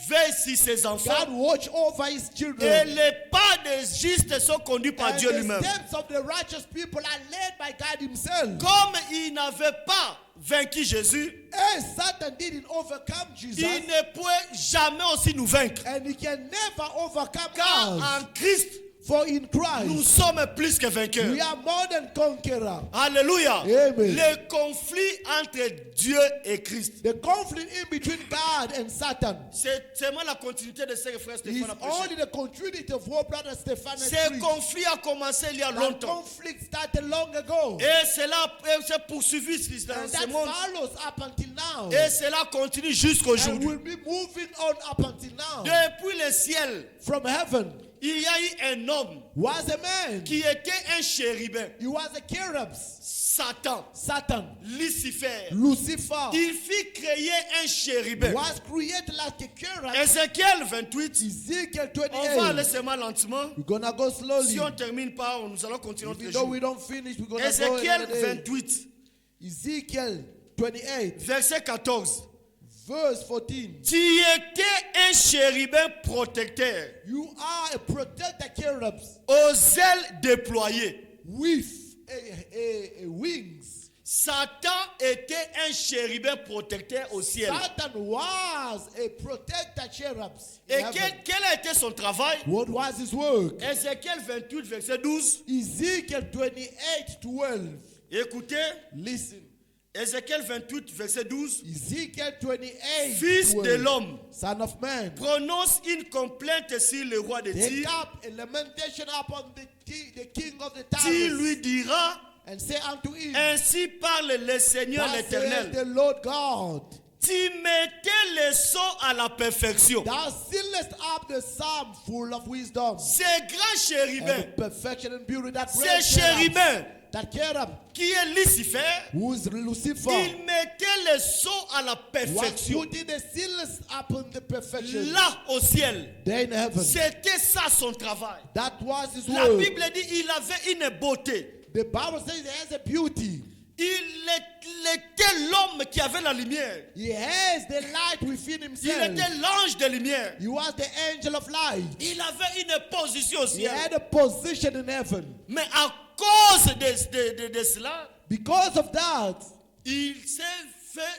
[SPEAKER 1] veille sur ses
[SPEAKER 2] God
[SPEAKER 1] enfants.
[SPEAKER 2] watch over his
[SPEAKER 1] Et
[SPEAKER 2] children.
[SPEAKER 1] les pas des justes sont conduits par
[SPEAKER 2] And
[SPEAKER 1] Dieu
[SPEAKER 2] the
[SPEAKER 1] lui-même.
[SPEAKER 2] steps of the righteous people are led by God himself.
[SPEAKER 1] Comme il n'avait pas vaincu Jésus,
[SPEAKER 2] Hey, Satan didn't overcome Jesus.
[SPEAKER 1] il ne peut jamais aussi nous vaincre.
[SPEAKER 2] And he can never overcome
[SPEAKER 1] Car
[SPEAKER 2] us.
[SPEAKER 1] en Christ,
[SPEAKER 2] For in
[SPEAKER 1] nous
[SPEAKER 2] Christ,
[SPEAKER 1] sommes plus que vainqueurs.
[SPEAKER 2] we are more than conquerors.
[SPEAKER 1] Alléluia.
[SPEAKER 2] Amen.
[SPEAKER 1] Le conflit entre Dieu et Christ,
[SPEAKER 2] The conflict in between God and Satan
[SPEAKER 1] c'est seulement la continuité de ce que frère
[SPEAKER 2] is
[SPEAKER 1] Stéphane a prêché.
[SPEAKER 2] only the continuity of what Brother Stephan has
[SPEAKER 1] Ce
[SPEAKER 2] preached.
[SPEAKER 1] conflit a commencé il y a
[SPEAKER 2] That
[SPEAKER 1] longtemps.
[SPEAKER 2] conflict started long ago.
[SPEAKER 1] Et cela s'est poursuivi dans
[SPEAKER 2] And
[SPEAKER 1] ce
[SPEAKER 2] that
[SPEAKER 1] monde.
[SPEAKER 2] follows up until now.
[SPEAKER 1] Et cela continue jusqu'à
[SPEAKER 2] And
[SPEAKER 1] aujourd'hui.
[SPEAKER 2] will be moving on up until now.
[SPEAKER 1] Depuis le ciel,
[SPEAKER 2] From heaven
[SPEAKER 1] il y a eu un homme
[SPEAKER 2] was a man.
[SPEAKER 1] qui était un chérubin.
[SPEAKER 2] He was a cherub.
[SPEAKER 1] Satan,
[SPEAKER 2] Satan.
[SPEAKER 1] Lucifer.
[SPEAKER 2] Lucifer
[SPEAKER 1] Il fit créer un chérubin.
[SPEAKER 2] was created like a cherub.
[SPEAKER 1] Ézéchiel 28.
[SPEAKER 2] Ezekiel
[SPEAKER 1] On va aller
[SPEAKER 2] 28.
[SPEAKER 1] seulement lentement.
[SPEAKER 2] We're gonna go slowly.
[SPEAKER 1] Si on ne termine pas, nous allons continuer
[SPEAKER 2] Even
[SPEAKER 1] notre
[SPEAKER 2] though
[SPEAKER 1] jour.
[SPEAKER 2] we don't finish, we're gonna go
[SPEAKER 1] Ézéchiel
[SPEAKER 2] another day.
[SPEAKER 1] 28,
[SPEAKER 2] Ezekiel 28,
[SPEAKER 1] verset 14.
[SPEAKER 2] verse 14.
[SPEAKER 1] Tu étais un chérubin protecteur
[SPEAKER 2] You are a protector cherub
[SPEAKER 1] aux ailes déployées.
[SPEAKER 2] with a wings.
[SPEAKER 1] Satan était un chérubin protecteur au ciel.
[SPEAKER 2] Satan was a protector cherub. in
[SPEAKER 1] Et
[SPEAKER 2] heaven.
[SPEAKER 1] quel a été son travail?
[SPEAKER 2] What was his work?
[SPEAKER 1] Ézéchiel 28, verset 12.
[SPEAKER 2] Ezekiel 28, 12.
[SPEAKER 1] Écoutez,
[SPEAKER 2] Listen.
[SPEAKER 1] Ézéchiel 28, verset 12.
[SPEAKER 2] Ezekiel 28,
[SPEAKER 1] Fils
[SPEAKER 2] 12.
[SPEAKER 1] de l'homme,
[SPEAKER 2] Son of man.
[SPEAKER 1] prononce une complainte sur le roi de
[SPEAKER 2] Take
[SPEAKER 1] Tyr.
[SPEAKER 2] up a lamentation upon the king of the
[SPEAKER 1] Tu
[SPEAKER 2] towers.
[SPEAKER 1] lui diras,
[SPEAKER 2] And say unto him,
[SPEAKER 1] ainsi parle le Seigneur
[SPEAKER 2] thus saith
[SPEAKER 1] l'Éternel.
[SPEAKER 2] the Lord God,
[SPEAKER 1] Tu mettais le son à la perfection.
[SPEAKER 2] thou sealest up the psalm full of wisdom
[SPEAKER 1] Ces grands
[SPEAKER 2] and
[SPEAKER 1] chérubins,
[SPEAKER 2] the perfection and beauty that
[SPEAKER 1] ces
[SPEAKER 2] great cherub,
[SPEAKER 1] chérubins
[SPEAKER 2] that cherub
[SPEAKER 1] qui est Lucifer,
[SPEAKER 2] who is Lucifer
[SPEAKER 1] il mettait le son à la
[SPEAKER 2] was
[SPEAKER 1] perfection.
[SPEAKER 2] putting the seals upon the perfection
[SPEAKER 1] Là au ciel,
[SPEAKER 2] there in heaven.
[SPEAKER 1] c'était ça son travail.
[SPEAKER 2] That was his
[SPEAKER 1] La
[SPEAKER 2] word.
[SPEAKER 1] Bible dit il avait une beauté.
[SPEAKER 2] The Bible says he has a beauty.
[SPEAKER 1] Il était l'homme qui avait la lumière.
[SPEAKER 2] He has the light within
[SPEAKER 1] Il
[SPEAKER 2] himself.
[SPEAKER 1] était l'ange de lumière.
[SPEAKER 2] He was the angel of light.
[SPEAKER 1] Il avait une position au
[SPEAKER 2] He
[SPEAKER 1] ciel.
[SPEAKER 2] had a position in heaven.
[SPEAKER 1] Mais à cause de cela,
[SPEAKER 2] Because of that,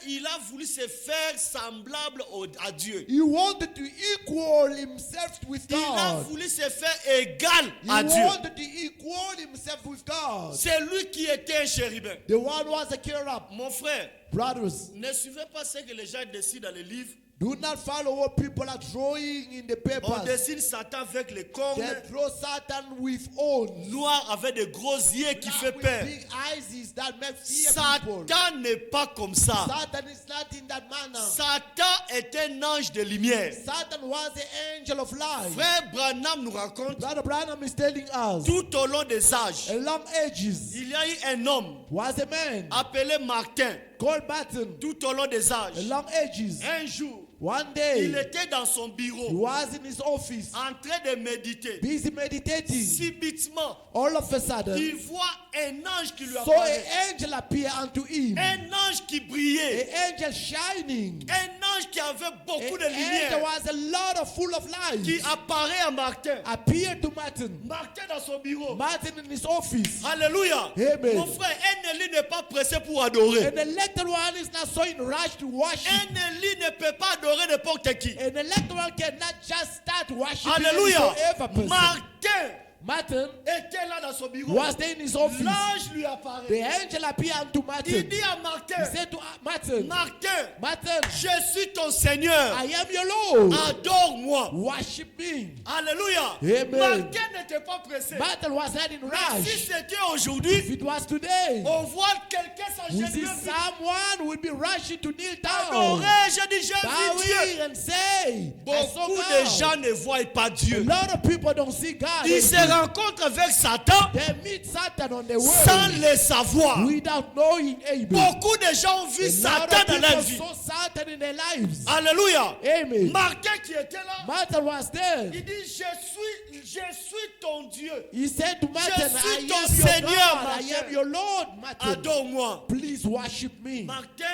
[SPEAKER 1] il a voulu se faire semblable à Dieu.
[SPEAKER 2] he wanted to equal himself with
[SPEAKER 1] Il a
[SPEAKER 2] God.
[SPEAKER 1] voulu se faire égal
[SPEAKER 2] He
[SPEAKER 1] à Dieu.
[SPEAKER 2] wanted to equal himself with God.
[SPEAKER 1] C'est lui qui était un chérubin.
[SPEAKER 2] The one was a cherub.
[SPEAKER 1] Mon frère,
[SPEAKER 2] Brothers,
[SPEAKER 1] ne suivez pas ce que les gens décident dans les livres.
[SPEAKER 2] do not follow what people are drawing in the
[SPEAKER 1] On
[SPEAKER 2] papers.
[SPEAKER 1] dessine Satan avec les cornes
[SPEAKER 2] They draw Satan with horns.
[SPEAKER 1] noirs avec des gros yeux qui fait
[SPEAKER 2] With
[SPEAKER 1] peur.
[SPEAKER 2] big eyes that make fear people.
[SPEAKER 1] Satan n'est pas comme ça.
[SPEAKER 2] Satan is not in that manner.
[SPEAKER 1] Satan est un ange de lumière.
[SPEAKER 2] Satan was the angel of light.
[SPEAKER 1] Frère Branham nous raconte,
[SPEAKER 2] Brother Branham is telling us,
[SPEAKER 1] tout au long des âges,
[SPEAKER 2] along ages,
[SPEAKER 1] il y a eu un homme
[SPEAKER 2] was a man
[SPEAKER 1] appelé Martin.
[SPEAKER 2] called Martin.
[SPEAKER 1] Tout au long des âges,
[SPEAKER 2] Along ages,
[SPEAKER 1] un jour,
[SPEAKER 2] one
[SPEAKER 1] il
[SPEAKER 2] day,
[SPEAKER 1] était dans son
[SPEAKER 2] he
[SPEAKER 1] bureau
[SPEAKER 2] was in his office,
[SPEAKER 1] en train de méditer.
[SPEAKER 2] busy meditating.
[SPEAKER 1] Subitement,
[SPEAKER 2] All of a sudden,
[SPEAKER 1] il voit un ange qui lui
[SPEAKER 2] saw
[SPEAKER 1] apparaît.
[SPEAKER 2] an angel appear unto him.
[SPEAKER 1] Un ange qui brillait.
[SPEAKER 2] An angel shining.
[SPEAKER 1] Un ange qui avait beaucoup
[SPEAKER 2] An
[SPEAKER 1] de
[SPEAKER 2] angel
[SPEAKER 1] lumière.
[SPEAKER 2] was a lot of full of
[SPEAKER 1] Qui
[SPEAKER 2] light.
[SPEAKER 1] apparaît à Martin.
[SPEAKER 2] Appeared to Martin.
[SPEAKER 1] Martin dans son bureau.
[SPEAKER 2] Martin in his office.
[SPEAKER 1] Alléluia.
[SPEAKER 2] Amen.
[SPEAKER 1] Mon frère, un Élie n'est pas pressé pour adorer.
[SPEAKER 2] And the little one is not so in rush to worship.
[SPEAKER 1] Un Élie ne peut pas adorer n'importe qui.
[SPEAKER 2] And the little one cannot just start worshiping
[SPEAKER 1] Alléluia.
[SPEAKER 2] whosoever person.
[SPEAKER 1] Martin
[SPEAKER 2] Martin
[SPEAKER 1] était là dans son bureau.
[SPEAKER 2] was there in his office.
[SPEAKER 1] L'ange lui apparaît.
[SPEAKER 2] The angel appeared unto Martin.
[SPEAKER 1] Il dit à
[SPEAKER 2] He
[SPEAKER 1] Martin,
[SPEAKER 2] said to Martin,
[SPEAKER 1] Martin,
[SPEAKER 2] Martin,
[SPEAKER 1] je suis ton Seigneur.
[SPEAKER 2] I am your Lord.
[SPEAKER 1] Adore-moi.
[SPEAKER 2] Worship me.
[SPEAKER 1] Alléluia.
[SPEAKER 2] Amen.
[SPEAKER 1] Martin n'était pas pressé.
[SPEAKER 2] Martin was not in
[SPEAKER 1] Si
[SPEAKER 2] rush.
[SPEAKER 1] c'était
[SPEAKER 2] If
[SPEAKER 1] aujourd'hui,
[SPEAKER 2] it was today,
[SPEAKER 1] on voit quelqu'un
[SPEAKER 2] we
[SPEAKER 1] s'enchaîner.
[SPEAKER 2] see someone would be rushing to kneel down,
[SPEAKER 1] Adorer, j'ai dit, j'ai vu
[SPEAKER 2] bowing
[SPEAKER 1] Dieu.
[SPEAKER 2] and say, I saw
[SPEAKER 1] Beaucoup de
[SPEAKER 2] God.
[SPEAKER 1] gens ne voient pas
[SPEAKER 2] A
[SPEAKER 1] Dieu.
[SPEAKER 2] lot of people don't see God.
[SPEAKER 1] Ils se rencontrent avec Satan
[SPEAKER 2] They meet Satan on the
[SPEAKER 1] sans
[SPEAKER 2] way
[SPEAKER 1] le savoir.
[SPEAKER 2] without knowing Abel.
[SPEAKER 1] Beaucoup de gens ont vu
[SPEAKER 2] A lot
[SPEAKER 1] Satan
[SPEAKER 2] of
[SPEAKER 1] dans leur
[SPEAKER 2] people
[SPEAKER 1] vie.
[SPEAKER 2] saw Satan in their lives.
[SPEAKER 1] Alléluia.
[SPEAKER 2] Amen.
[SPEAKER 1] Martin qui était là,
[SPEAKER 2] Martin was there.
[SPEAKER 1] il dit, je suis ton Dieu.
[SPEAKER 2] He said to Martin,
[SPEAKER 1] Je suis
[SPEAKER 2] I
[SPEAKER 1] ton
[SPEAKER 2] am your
[SPEAKER 1] Seigneur,
[SPEAKER 2] God, I
[SPEAKER 1] Martin.
[SPEAKER 2] am your Lord, Martin.
[SPEAKER 1] Adore-moi.
[SPEAKER 2] Please worship me.
[SPEAKER 1] Martin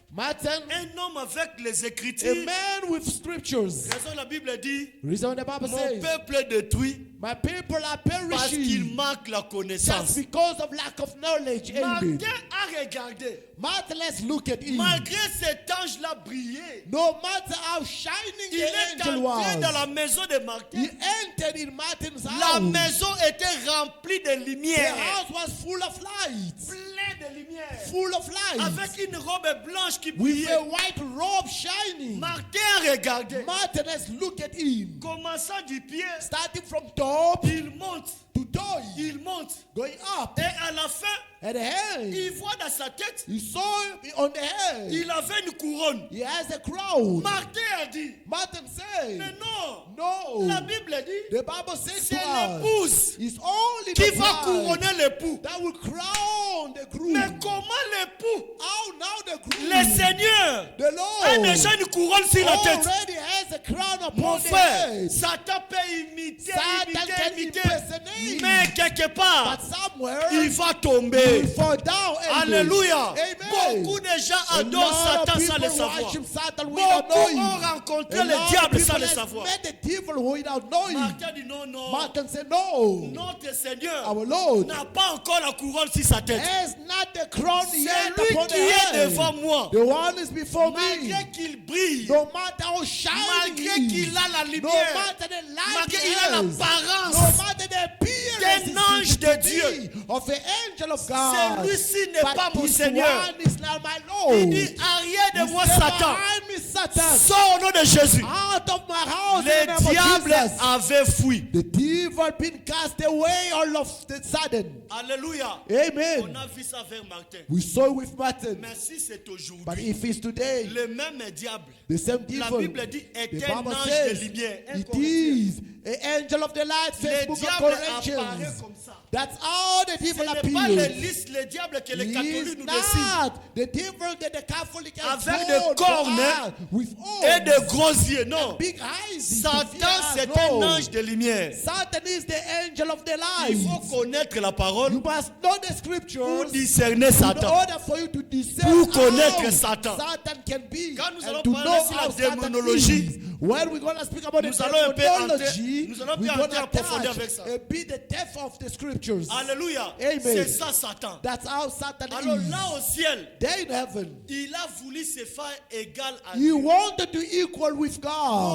[SPEAKER 2] Martin,
[SPEAKER 1] un homme avec les
[SPEAKER 2] a
[SPEAKER 1] Écritures.
[SPEAKER 2] man with scriptures.
[SPEAKER 1] Raison, la Bible dit,
[SPEAKER 2] Reason the Bible
[SPEAKER 1] mon
[SPEAKER 2] says,
[SPEAKER 1] peuple est détruit
[SPEAKER 2] my people are
[SPEAKER 1] parce qu'il
[SPEAKER 2] perishing
[SPEAKER 1] manque la
[SPEAKER 2] just
[SPEAKER 1] connaissance.
[SPEAKER 2] because of lack of knowledge. Amen.
[SPEAKER 1] Martin a regardé.
[SPEAKER 2] Martin, let's look at him.
[SPEAKER 1] Malgré cet ange-là briller,
[SPEAKER 2] No matter how shining
[SPEAKER 1] il
[SPEAKER 2] the
[SPEAKER 1] est
[SPEAKER 2] angel
[SPEAKER 1] entré dans
[SPEAKER 2] was,
[SPEAKER 1] la maison de Martin.
[SPEAKER 2] he entered in Martin's
[SPEAKER 1] La
[SPEAKER 2] house.
[SPEAKER 1] maison était remplie de
[SPEAKER 2] The
[SPEAKER 1] lumière.
[SPEAKER 2] house was full of lights.
[SPEAKER 1] Plein de lumière.
[SPEAKER 2] Full of lights.
[SPEAKER 1] Avec une robe blanche qui
[SPEAKER 2] With
[SPEAKER 1] brillait.
[SPEAKER 2] a white robe shining.
[SPEAKER 1] Martin a regardé.
[SPEAKER 2] Martin, let's look at him.
[SPEAKER 1] Commençant du pied,
[SPEAKER 2] Starting from top
[SPEAKER 1] il monte.
[SPEAKER 2] to toe,
[SPEAKER 1] Il monte.
[SPEAKER 2] going up.
[SPEAKER 1] Et à la fin,
[SPEAKER 2] At the head,
[SPEAKER 1] il voit dans sa tête,
[SPEAKER 2] you saw him on the head.
[SPEAKER 1] il avait une couronne.
[SPEAKER 2] He has a crown.
[SPEAKER 1] Martin a dit,
[SPEAKER 2] Martin said,
[SPEAKER 1] mais non.
[SPEAKER 2] no.
[SPEAKER 1] La Bible dit,
[SPEAKER 2] The Bible says to
[SPEAKER 1] c'est
[SPEAKER 2] us,
[SPEAKER 1] l'épouse
[SPEAKER 2] it's only
[SPEAKER 1] qui
[SPEAKER 2] the
[SPEAKER 1] va
[SPEAKER 2] bride
[SPEAKER 1] couronner l'époux.
[SPEAKER 2] that will crown the groom.
[SPEAKER 1] Mais comment l'époux,
[SPEAKER 2] How now the groom,
[SPEAKER 1] le Seigneur,
[SPEAKER 2] the
[SPEAKER 1] a
[SPEAKER 2] Lord,
[SPEAKER 1] déjà une couronne sur la tête?
[SPEAKER 2] already has a crown
[SPEAKER 1] Mon
[SPEAKER 2] upon the
[SPEAKER 1] frère,
[SPEAKER 2] head.
[SPEAKER 1] Satan peut imiter,
[SPEAKER 2] Satan can
[SPEAKER 1] imiter.
[SPEAKER 2] impersonate.
[SPEAKER 1] Mais quelque part,
[SPEAKER 2] But somewhere,
[SPEAKER 1] il va
[SPEAKER 2] he
[SPEAKER 1] tomber.
[SPEAKER 2] will fall down. Amen.
[SPEAKER 1] Alléluia.
[SPEAKER 2] Amen.
[SPEAKER 1] Beaucoup de gens
[SPEAKER 2] A
[SPEAKER 1] adorent
[SPEAKER 2] lot of
[SPEAKER 1] Satan sans
[SPEAKER 2] people
[SPEAKER 1] le savoir.
[SPEAKER 2] worship Satan without
[SPEAKER 1] Beaucoup
[SPEAKER 2] knowing.
[SPEAKER 1] ont rencontré
[SPEAKER 2] A
[SPEAKER 1] le
[SPEAKER 2] lot of
[SPEAKER 1] diable
[SPEAKER 2] people
[SPEAKER 1] sans le
[SPEAKER 2] has
[SPEAKER 1] savoir.
[SPEAKER 2] met the devil without knowing.
[SPEAKER 1] Martin dit non, non.
[SPEAKER 2] Martin said, no.
[SPEAKER 1] Notre Seigneur
[SPEAKER 2] Our Lord
[SPEAKER 1] n'a pas encore la couronne sur sa tête.
[SPEAKER 2] has not the crown yet
[SPEAKER 1] C'est lui
[SPEAKER 2] upon
[SPEAKER 1] qui
[SPEAKER 2] the
[SPEAKER 1] est
[SPEAKER 2] head.
[SPEAKER 1] devant moi.
[SPEAKER 2] The one is before me.
[SPEAKER 1] Malgré qu'il brille,
[SPEAKER 2] No matter how shining
[SPEAKER 1] malgré
[SPEAKER 2] he is,
[SPEAKER 1] qu'il a la
[SPEAKER 2] no
[SPEAKER 1] lumière,
[SPEAKER 2] matter the light
[SPEAKER 1] malgré
[SPEAKER 2] he
[SPEAKER 1] qu'il a
[SPEAKER 2] has,
[SPEAKER 1] l'apparence,
[SPEAKER 2] no matter the appearance
[SPEAKER 1] d'un
[SPEAKER 2] he
[SPEAKER 1] ange
[SPEAKER 2] seems
[SPEAKER 1] de
[SPEAKER 2] to
[SPEAKER 1] Dieu,
[SPEAKER 2] be of an angel of God,
[SPEAKER 1] celui-ci n'est
[SPEAKER 2] but
[SPEAKER 1] pas mon
[SPEAKER 2] this
[SPEAKER 1] Seigneur.
[SPEAKER 2] one is not my Lord.
[SPEAKER 1] Il dit arrière de moi
[SPEAKER 2] He said,
[SPEAKER 1] Satan.
[SPEAKER 2] behind me, Satan,
[SPEAKER 1] Sors au nom de Jésus.
[SPEAKER 2] out of my house in the
[SPEAKER 1] Le
[SPEAKER 2] name
[SPEAKER 1] diable
[SPEAKER 2] of Jesus.
[SPEAKER 1] avait fui.
[SPEAKER 2] The devil had been cast away all of the sudden.
[SPEAKER 1] Alléluia. On
[SPEAKER 2] Amen.
[SPEAKER 1] a vu ça vers Martin.
[SPEAKER 2] We saw it with Martin.
[SPEAKER 1] Mais si c'est
[SPEAKER 2] But
[SPEAKER 1] aujourd'hui,
[SPEAKER 2] if it's today,
[SPEAKER 1] le même diable,
[SPEAKER 2] the same
[SPEAKER 1] la
[SPEAKER 2] devil,
[SPEAKER 1] Bible dit,
[SPEAKER 2] the
[SPEAKER 1] est un
[SPEAKER 2] Bible
[SPEAKER 1] ange de
[SPEAKER 2] says,
[SPEAKER 1] lumière. Un
[SPEAKER 2] it
[SPEAKER 1] Corinthien.
[SPEAKER 2] is an angel of the light,
[SPEAKER 1] Le
[SPEAKER 2] says Book of
[SPEAKER 1] diable apparaît
[SPEAKER 2] Corinthians.
[SPEAKER 1] comme ça.
[SPEAKER 2] That's how the
[SPEAKER 1] Ce
[SPEAKER 2] devil
[SPEAKER 1] n'est pas
[SPEAKER 2] appears.
[SPEAKER 1] le diable que les
[SPEAKER 2] He is
[SPEAKER 1] catholiques nous dessinent.
[SPEAKER 2] not the devil that the Catholic has
[SPEAKER 1] Avec
[SPEAKER 2] drawn
[SPEAKER 1] des cornes,
[SPEAKER 2] to
[SPEAKER 1] hein,
[SPEAKER 2] us with
[SPEAKER 1] Et de
[SPEAKER 2] horns,
[SPEAKER 1] gros yeux. Non.
[SPEAKER 2] big eyes. to
[SPEAKER 1] Satan,
[SPEAKER 2] fear us.
[SPEAKER 1] c'est
[SPEAKER 2] No.
[SPEAKER 1] un ange de lumière.
[SPEAKER 2] Satan is the angel of the
[SPEAKER 1] Il
[SPEAKER 2] light.
[SPEAKER 1] faut connaître la parole
[SPEAKER 2] You must know the
[SPEAKER 1] pour
[SPEAKER 2] scriptures
[SPEAKER 1] discerner
[SPEAKER 2] in
[SPEAKER 1] Satan.
[SPEAKER 2] order for you to discern
[SPEAKER 1] Pour connaître
[SPEAKER 2] how
[SPEAKER 1] Satan.
[SPEAKER 2] Satan can be
[SPEAKER 1] Quand nous
[SPEAKER 2] and
[SPEAKER 1] allons
[SPEAKER 2] to
[SPEAKER 1] parler
[SPEAKER 2] know
[SPEAKER 1] sur la
[SPEAKER 2] how Satan
[SPEAKER 1] démonologie,
[SPEAKER 2] is. When we're going to speak about the
[SPEAKER 1] nous allons un peu entrer-
[SPEAKER 2] demonology,
[SPEAKER 1] nous allons un peu
[SPEAKER 2] we're going
[SPEAKER 1] entrer en
[SPEAKER 2] to
[SPEAKER 1] profondeur
[SPEAKER 2] touch
[SPEAKER 1] avec ça.
[SPEAKER 2] and be the depth of the scriptures.
[SPEAKER 1] Alléluia.
[SPEAKER 2] Amen.
[SPEAKER 1] C'est ça Satan.
[SPEAKER 2] That's how Satan
[SPEAKER 1] Alors
[SPEAKER 2] is.
[SPEAKER 1] là au ciel,
[SPEAKER 2] There in heaven,
[SPEAKER 1] il a voulu se faire égal à
[SPEAKER 2] he
[SPEAKER 1] Dieu.
[SPEAKER 2] wanted to equal with
[SPEAKER 1] Mon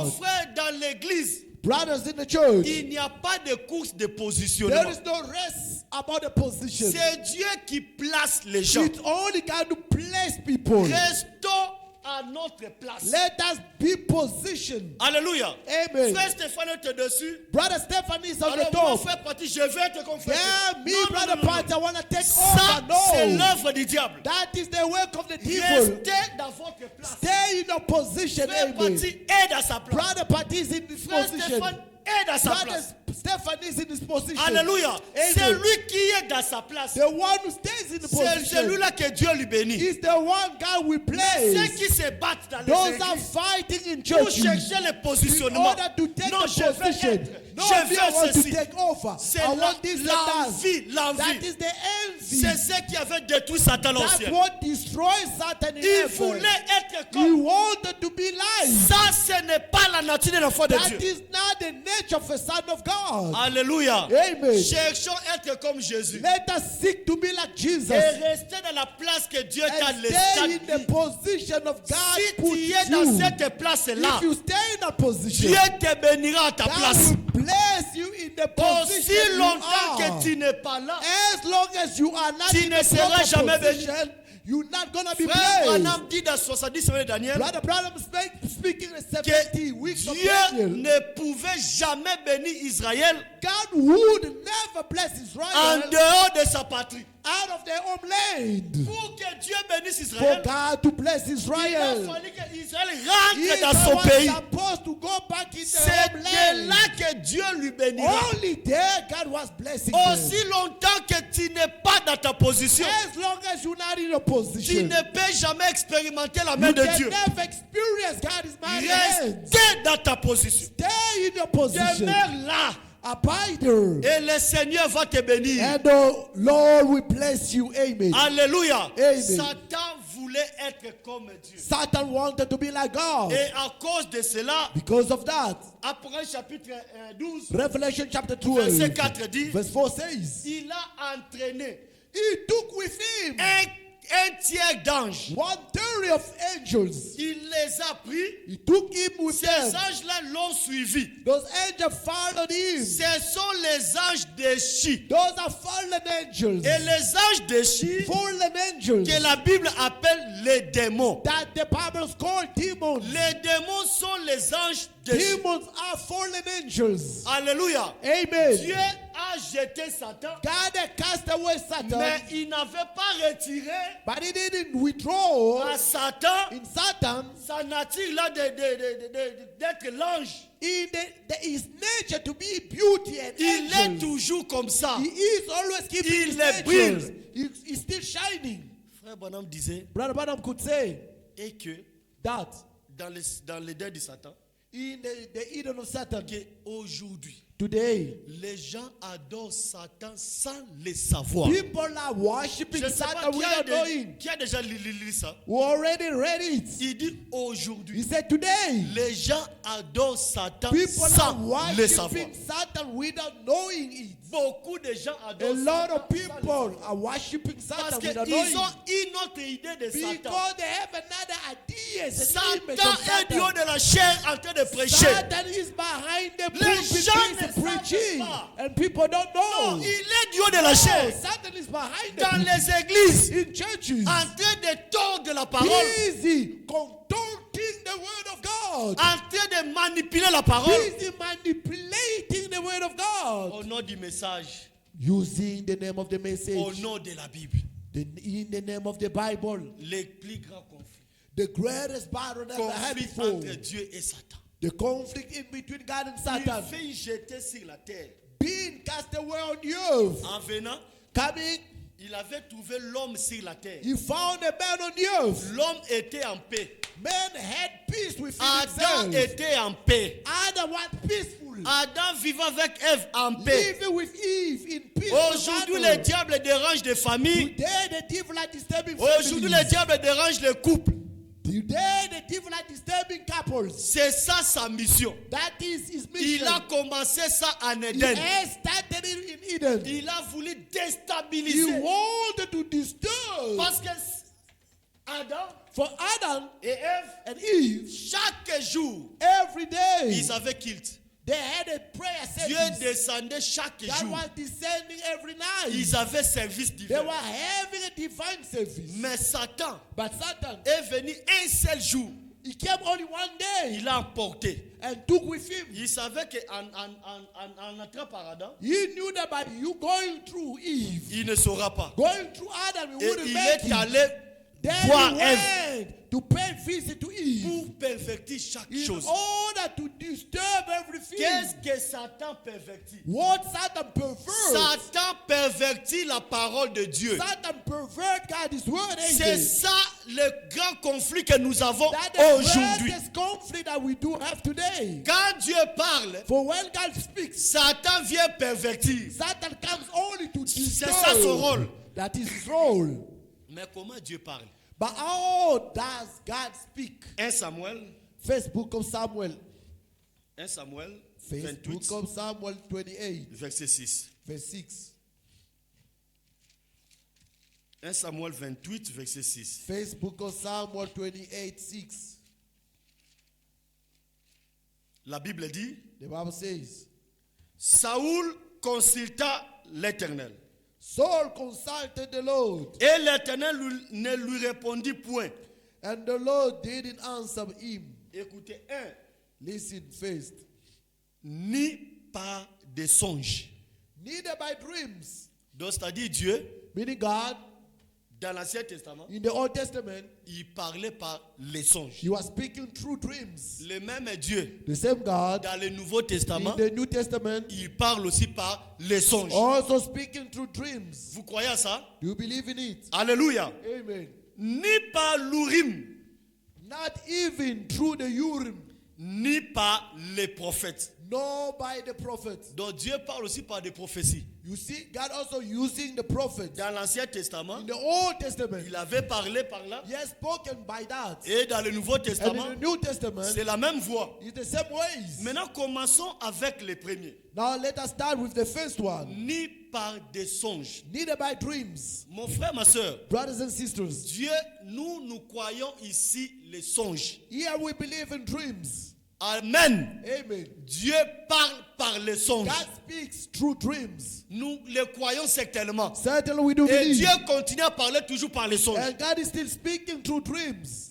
[SPEAKER 2] God.
[SPEAKER 1] frère, dans l'église,
[SPEAKER 2] Brothers in the church,
[SPEAKER 1] il n'y a pas de course de
[SPEAKER 2] there
[SPEAKER 1] positionnement.
[SPEAKER 2] is no rest about the position.
[SPEAKER 1] C'est Dieu qui place les gens.
[SPEAKER 2] It's only God to place people.
[SPEAKER 1] Restons à notre place.
[SPEAKER 2] Let us be positioned.
[SPEAKER 1] Alléluia.
[SPEAKER 2] Amen.
[SPEAKER 1] Frère Stéphane était dessus.
[SPEAKER 2] Brother Stephen is on the
[SPEAKER 1] Alors moi,
[SPEAKER 2] top.
[SPEAKER 1] frère partie, je vais te confesser.
[SPEAKER 2] Yeah, me,
[SPEAKER 1] Non, non,
[SPEAKER 2] brother
[SPEAKER 1] non, non,
[SPEAKER 2] Pat, I want to take
[SPEAKER 1] Ça,
[SPEAKER 2] over.
[SPEAKER 1] c'est
[SPEAKER 2] No.
[SPEAKER 1] l'œuvre du diable.
[SPEAKER 2] That is the work of the devil.
[SPEAKER 1] Restez dans votre place.
[SPEAKER 2] Stay in your position.
[SPEAKER 1] Frère
[SPEAKER 2] Amen.
[SPEAKER 1] partie est dans sa place.
[SPEAKER 2] Brother Pat is in this
[SPEAKER 1] Frère
[SPEAKER 2] position.
[SPEAKER 1] Stéphane est dans sa
[SPEAKER 2] Brother
[SPEAKER 1] place.
[SPEAKER 2] Stephen is in this position.
[SPEAKER 1] Alléluia. C'est
[SPEAKER 2] Amen.
[SPEAKER 1] lui qui est dans sa place.
[SPEAKER 2] The one who stays in the
[SPEAKER 1] C'est
[SPEAKER 2] position
[SPEAKER 1] celui-là que Dieu lui bénit.
[SPEAKER 2] is the one God will
[SPEAKER 1] Ceux
[SPEAKER 2] place.
[SPEAKER 1] qui se battent dans les
[SPEAKER 2] Those are
[SPEAKER 1] églises
[SPEAKER 2] fighting in
[SPEAKER 1] pour
[SPEAKER 2] churches
[SPEAKER 1] chercher le
[SPEAKER 2] in
[SPEAKER 1] positionnement.
[SPEAKER 2] order to take
[SPEAKER 1] Non,
[SPEAKER 2] the
[SPEAKER 1] je veux
[SPEAKER 2] position.
[SPEAKER 1] être.
[SPEAKER 2] No,
[SPEAKER 1] Je
[SPEAKER 2] me, I want
[SPEAKER 1] veux
[SPEAKER 2] to
[SPEAKER 1] ceci.
[SPEAKER 2] take over.
[SPEAKER 1] C'est
[SPEAKER 2] I want this and that.
[SPEAKER 1] l'envie,
[SPEAKER 2] That
[SPEAKER 1] l'envie.
[SPEAKER 2] is the envy.
[SPEAKER 1] C'est ce qui avait détruit Satan au
[SPEAKER 2] That's
[SPEAKER 1] ciel.
[SPEAKER 2] what destroys Satan in
[SPEAKER 1] Il
[SPEAKER 2] heaven.
[SPEAKER 1] voulait être
[SPEAKER 2] He
[SPEAKER 1] comme.
[SPEAKER 2] wanted to be like.
[SPEAKER 1] Ça, ce n'est pas la nature de l'enfant de
[SPEAKER 2] That
[SPEAKER 1] Dieu.
[SPEAKER 2] is not the nature of a son of God.
[SPEAKER 1] Alléluia.
[SPEAKER 2] Amen.
[SPEAKER 1] Cherchons à être comme Jésus.
[SPEAKER 2] Let us seek to be like Jesus
[SPEAKER 1] Et rester dans la place que Dieu t'a
[SPEAKER 2] and stay in
[SPEAKER 1] laissée.
[SPEAKER 2] the position of God
[SPEAKER 1] Si
[SPEAKER 2] put
[SPEAKER 1] tu es dans
[SPEAKER 2] you.
[SPEAKER 1] cette place-là,
[SPEAKER 2] If you stay in that position,
[SPEAKER 1] Dieu te bénira à ta
[SPEAKER 2] God
[SPEAKER 1] place.
[SPEAKER 2] will bless you in the
[SPEAKER 1] Aussi
[SPEAKER 2] position you
[SPEAKER 1] longtemps
[SPEAKER 2] are.
[SPEAKER 1] que tu n'es pas là,
[SPEAKER 2] As long as you are not
[SPEAKER 1] tu
[SPEAKER 2] in
[SPEAKER 1] ne
[SPEAKER 2] the
[SPEAKER 1] seras
[SPEAKER 2] proper
[SPEAKER 1] jamais béni.
[SPEAKER 2] position, you're not going to be
[SPEAKER 1] Frère
[SPEAKER 2] blessed.
[SPEAKER 1] Branham dit dans 70 semaines de Daniel
[SPEAKER 2] Brother Branham speaking in
[SPEAKER 1] que
[SPEAKER 2] 70 weeks of
[SPEAKER 1] Dieu
[SPEAKER 2] Daniel,
[SPEAKER 1] ne pouvait jamais bénir Israël
[SPEAKER 2] God would never bless
[SPEAKER 1] en
[SPEAKER 2] Israel
[SPEAKER 1] dehors de sa patrie.
[SPEAKER 2] out of their homeland.
[SPEAKER 1] Pour que Dieu bénisse
[SPEAKER 2] For
[SPEAKER 1] Israël,
[SPEAKER 2] God to bless
[SPEAKER 1] il a
[SPEAKER 2] Israel,
[SPEAKER 1] fallu qu'Israël
[SPEAKER 2] He
[SPEAKER 1] rentre dans
[SPEAKER 2] is
[SPEAKER 1] son pays.
[SPEAKER 2] supposed to go back in
[SPEAKER 1] C'est
[SPEAKER 2] their
[SPEAKER 1] de
[SPEAKER 2] homeland.
[SPEAKER 1] là que Dieu lui bénira.
[SPEAKER 2] Only there God was blessing them.
[SPEAKER 1] Aussi longtemps que tu n'es pas dans ta position,
[SPEAKER 2] As long as you're not in your
[SPEAKER 1] tu
[SPEAKER 2] position,
[SPEAKER 1] ne peux jamais expérimenter la main
[SPEAKER 2] you
[SPEAKER 1] de
[SPEAKER 2] can
[SPEAKER 1] Dieu.
[SPEAKER 2] never experience God is mighty hands.
[SPEAKER 1] Restez dans ta position.
[SPEAKER 2] Stay in your position.
[SPEAKER 1] Demeure là.
[SPEAKER 2] Abide there.
[SPEAKER 1] Et le Seigneur va te bénir.
[SPEAKER 2] And the Lord will bless you. Amen.
[SPEAKER 1] Alléluia.
[SPEAKER 2] Amen.
[SPEAKER 1] Satan voulait voulait être comme Dieu.
[SPEAKER 2] Satan wanted to be like God.
[SPEAKER 1] Et à cause de cela,
[SPEAKER 2] Because of that,
[SPEAKER 1] après chapitre 12,
[SPEAKER 2] Revelation chapter 12,
[SPEAKER 1] verset 4 dit,
[SPEAKER 2] verse 4 says,
[SPEAKER 1] il a entraîné
[SPEAKER 2] he took with him
[SPEAKER 1] un tiers d'anges.
[SPEAKER 2] 1/3 of angels.
[SPEAKER 1] Il les a pris.
[SPEAKER 2] He took him with
[SPEAKER 1] Ces
[SPEAKER 2] them.
[SPEAKER 1] anges-là l'ont suivi.
[SPEAKER 2] Those angels followed him.
[SPEAKER 1] Ce sont les anges déchus.
[SPEAKER 2] Those are fallen angels.
[SPEAKER 1] Et les anges déchus
[SPEAKER 2] Fallen angels
[SPEAKER 1] que la Bible appelle les démons.
[SPEAKER 2] that the Bible calls demons.
[SPEAKER 1] Les démons sont les anges déchus.
[SPEAKER 2] Demons are fallen angels.
[SPEAKER 1] Alléluia.
[SPEAKER 2] Amen.
[SPEAKER 1] Dieu a jeté Satan,
[SPEAKER 2] God had cast away Satan,
[SPEAKER 1] mais il n'avait pas retiré
[SPEAKER 2] but he didn't withdraw
[SPEAKER 1] à Satan
[SPEAKER 2] in Satan
[SPEAKER 1] sa nature là d'être l'ange.
[SPEAKER 2] his nature to be beauty and
[SPEAKER 1] Il est
[SPEAKER 2] angels.
[SPEAKER 1] toujours comme ça.
[SPEAKER 2] He is always keeping
[SPEAKER 1] Il
[SPEAKER 2] his
[SPEAKER 1] est
[SPEAKER 2] nature. He's still shining.
[SPEAKER 1] Frère Branham disait
[SPEAKER 2] Brother Branham could say
[SPEAKER 1] et que
[SPEAKER 2] that
[SPEAKER 1] dans les dents de Satan,
[SPEAKER 2] in the Eden of Satan,
[SPEAKER 1] qu'aujourd'hui,
[SPEAKER 2] today,
[SPEAKER 1] les gens adorent Satan sans le savoir.
[SPEAKER 2] people are worshiping
[SPEAKER 1] Je ne sais pas
[SPEAKER 2] Satan without knowing.
[SPEAKER 1] qui a déjà lu ça.
[SPEAKER 2] Who already read it.
[SPEAKER 1] Il dit
[SPEAKER 2] He
[SPEAKER 1] aujourd'hui,
[SPEAKER 2] said today,
[SPEAKER 1] les gens adorent Satan
[SPEAKER 2] people are
[SPEAKER 1] sans le savoir.
[SPEAKER 2] worshiping Satan without knowing it.
[SPEAKER 1] Beaucoup de gens
[SPEAKER 2] A
[SPEAKER 1] adorent
[SPEAKER 2] lot
[SPEAKER 1] Satan
[SPEAKER 2] of people are worshiping
[SPEAKER 1] parce
[SPEAKER 2] Satan without
[SPEAKER 1] qu'ils
[SPEAKER 2] knowing.
[SPEAKER 1] ont une autre idée de Satan.
[SPEAKER 2] Because they have another idea.
[SPEAKER 1] Satan est du haut de la chair en train de prêcher.
[SPEAKER 2] Satan is behind the pulpit
[SPEAKER 1] gens ne
[SPEAKER 2] is preaching.
[SPEAKER 1] savent pas.
[SPEAKER 2] And people don't
[SPEAKER 1] Non,
[SPEAKER 2] know.
[SPEAKER 1] il est du haut de la
[SPEAKER 2] No,
[SPEAKER 1] chair.
[SPEAKER 2] Satan is behind
[SPEAKER 1] Dans
[SPEAKER 2] the
[SPEAKER 1] les églises,
[SPEAKER 2] in churches.
[SPEAKER 1] en train de tordre la parole,
[SPEAKER 2] Busy contorting the word of God.
[SPEAKER 1] en train de manipuler la parole
[SPEAKER 2] Busy manipulating the word of God.
[SPEAKER 1] au nom du message,
[SPEAKER 2] Using the name of the
[SPEAKER 1] au
[SPEAKER 2] message.
[SPEAKER 1] nom de la Bible.
[SPEAKER 2] In the name of the Bible.
[SPEAKER 1] Les plus grands conflits.
[SPEAKER 2] The greatest battle that I had
[SPEAKER 1] Conflit
[SPEAKER 2] before.
[SPEAKER 1] entre Dieu et Satan.
[SPEAKER 2] The conflict in between God and
[SPEAKER 1] Il
[SPEAKER 2] Satan.
[SPEAKER 1] fait jeter sur la terre.
[SPEAKER 2] Being cast away on the earth.
[SPEAKER 1] En venant,
[SPEAKER 2] Coming,
[SPEAKER 1] il avait trouvé l'homme sur la terre.
[SPEAKER 2] he found a man on the earth.
[SPEAKER 1] L'homme était en paix.
[SPEAKER 2] Man had peace with
[SPEAKER 1] Adam
[SPEAKER 2] himself.
[SPEAKER 1] était en paix.
[SPEAKER 2] Adam was peaceful.
[SPEAKER 1] Adam vivait avec Ève en paix.
[SPEAKER 2] Living with Eve in peace.
[SPEAKER 1] Aujourd'hui, le diable dérange des familles.
[SPEAKER 2] Today the devil are disturbing
[SPEAKER 1] Aujourd'hui, le
[SPEAKER 2] families.
[SPEAKER 1] diable dérange les couples.
[SPEAKER 2] Today the devil are disturbing couples.
[SPEAKER 1] C'est ça sa mission.
[SPEAKER 2] That is his
[SPEAKER 1] Il
[SPEAKER 2] mission.
[SPEAKER 1] a commencé ça en
[SPEAKER 2] He
[SPEAKER 1] Éden.
[SPEAKER 2] has started it in Eden.
[SPEAKER 1] Il a voulu
[SPEAKER 2] He
[SPEAKER 1] déstabiliser.
[SPEAKER 2] wanted to disturb.
[SPEAKER 1] Parce que Adam
[SPEAKER 2] For Adam
[SPEAKER 1] et Ève,
[SPEAKER 2] and Eve,
[SPEAKER 1] chaque jour,
[SPEAKER 2] every day,
[SPEAKER 1] ils avaient culte.
[SPEAKER 2] they had a prayer
[SPEAKER 1] Dieu
[SPEAKER 2] service
[SPEAKER 1] descendait chaque
[SPEAKER 2] that
[SPEAKER 1] jour.
[SPEAKER 2] was descending every night.
[SPEAKER 1] Ils avaient service
[SPEAKER 2] They
[SPEAKER 1] divin.
[SPEAKER 2] were having a divine service.
[SPEAKER 1] Mais Satan
[SPEAKER 2] But Satan,
[SPEAKER 1] est venu un seul jour.
[SPEAKER 2] he came only one day
[SPEAKER 1] Il a emporté.
[SPEAKER 2] and took with him.
[SPEAKER 1] Il savait qu'en entrant par Adam,
[SPEAKER 2] He knew that by you going through Eve,
[SPEAKER 1] il ne saura pas.
[SPEAKER 2] going through Adam, he
[SPEAKER 1] Et
[SPEAKER 2] wouldn't
[SPEAKER 1] il
[SPEAKER 2] make
[SPEAKER 1] est
[SPEAKER 2] it.
[SPEAKER 1] allé
[SPEAKER 2] Then
[SPEAKER 1] voir
[SPEAKER 2] he
[SPEAKER 1] Ève
[SPEAKER 2] went to pay visit to Eve
[SPEAKER 1] pour pervertir chaque
[SPEAKER 2] in
[SPEAKER 1] chose.
[SPEAKER 2] order to disturb everything.
[SPEAKER 1] Qu'est-ce que Satan pervertit?
[SPEAKER 2] What Satan perverts.
[SPEAKER 1] Satan pervertit la parole de Dieu.
[SPEAKER 2] Satan pervert God's word. ain't
[SPEAKER 1] C'est
[SPEAKER 2] it?
[SPEAKER 1] ça le grand conflit que nous avons
[SPEAKER 2] That the
[SPEAKER 1] aujourd'hui.
[SPEAKER 2] greatest conflict that we do have today.
[SPEAKER 1] Quand Dieu parle,
[SPEAKER 2] For when God speaks,
[SPEAKER 1] Satan vient pervertir.
[SPEAKER 2] Satan comes only to
[SPEAKER 1] C'est
[SPEAKER 2] disturb.
[SPEAKER 1] ça son rôle.
[SPEAKER 2] That is his role.
[SPEAKER 1] Mais comment Dieu parle?
[SPEAKER 2] But how does God speak?
[SPEAKER 1] 1 Samuel,
[SPEAKER 2] First book of Samuel.
[SPEAKER 1] 1 Samuel
[SPEAKER 2] First book
[SPEAKER 1] 28,
[SPEAKER 2] of Samuel 28,
[SPEAKER 1] verset 6.
[SPEAKER 2] verse 6.
[SPEAKER 1] 1 Samuel 28, verset 6.
[SPEAKER 2] First book of Samuel 28, 6.
[SPEAKER 1] La Bible dit,
[SPEAKER 2] The Bible says,
[SPEAKER 1] Saoul consulta l'Éternel.
[SPEAKER 2] Saul consulted the Lord,
[SPEAKER 1] Et l'Éternel ne lui répondit point.
[SPEAKER 2] and the Lord didn't answer him.
[SPEAKER 1] Écoutez,
[SPEAKER 2] Listen first.
[SPEAKER 1] ni par des songes.
[SPEAKER 2] Neither by dreams.
[SPEAKER 1] Donc, c'est-à-dire Dieu,
[SPEAKER 2] Meaning God,
[SPEAKER 1] dans l'Ancien Testament,
[SPEAKER 2] in the Old Testament,
[SPEAKER 1] il parlait par les songes.
[SPEAKER 2] he was speaking through dreams.
[SPEAKER 1] Le même Dieu,
[SPEAKER 2] The same God,
[SPEAKER 1] dans le Nouveau Testament,
[SPEAKER 2] in the New Testament,
[SPEAKER 1] il parle aussi par les songes.
[SPEAKER 2] also speaking through dreams.
[SPEAKER 1] Vous croyez à ça?
[SPEAKER 2] Do you believe in it?
[SPEAKER 1] Alléluia.
[SPEAKER 2] Amen.
[SPEAKER 1] Ni par l'Urim,
[SPEAKER 2] Not even through the Urim,
[SPEAKER 1] ni par les prophètes.
[SPEAKER 2] nor by the prophets.
[SPEAKER 1] Donc Dieu parle aussi par des prophéties.
[SPEAKER 2] You see, God also using the prophets.
[SPEAKER 1] Dans l'Ancien Testament,
[SPEAKER 2] In the Old Testament,
[SPEAKER 1] il avait parlé par là.
[SPEAKER 2] he has spoken by that.
[SPEAKER 1] Et dans le Nouveau
[SPEAKER 2] And
[SPEAKER 1] Testament,
[SPEAKER 2] in the New Testament,
[SPEAKER 1] c'est la même voix.
[SPEAKER 2] it's the same ways.
[SPEAKER 1] Maintenant, commençons avec les premiers.
[SPEAKER 2] Now let us start with the first one.
[SPEAKER 1] Ni par des songes.
[SPEAKER 2] Neither by dreams.
[SPEAKER 1] Mon frère, ma soeur,
[SPEAKER 2] Brothers and sisters,
[SPEAKER 1] Dieu, nous croyons ici les songes.
[SPEAKER 2] here we believe in dreams.
[SPEAKER 1] Amen.
[SPEAKER 2] Amen.
[SPEAKER 1] Dieu parle par les songes.
[SPEAKER 2] God speaks through dreams.
[SPEAKER 1] Nous les croyons certainement.
[SPEAKER 2] Certainly we do
[SPEAKER 1] Et
[SPEAKER 2] believe.
[SPEAKER 1] Dieu continue à parler toujours par les songes.
[SPEAKER 2] And God is still speaking through dreams.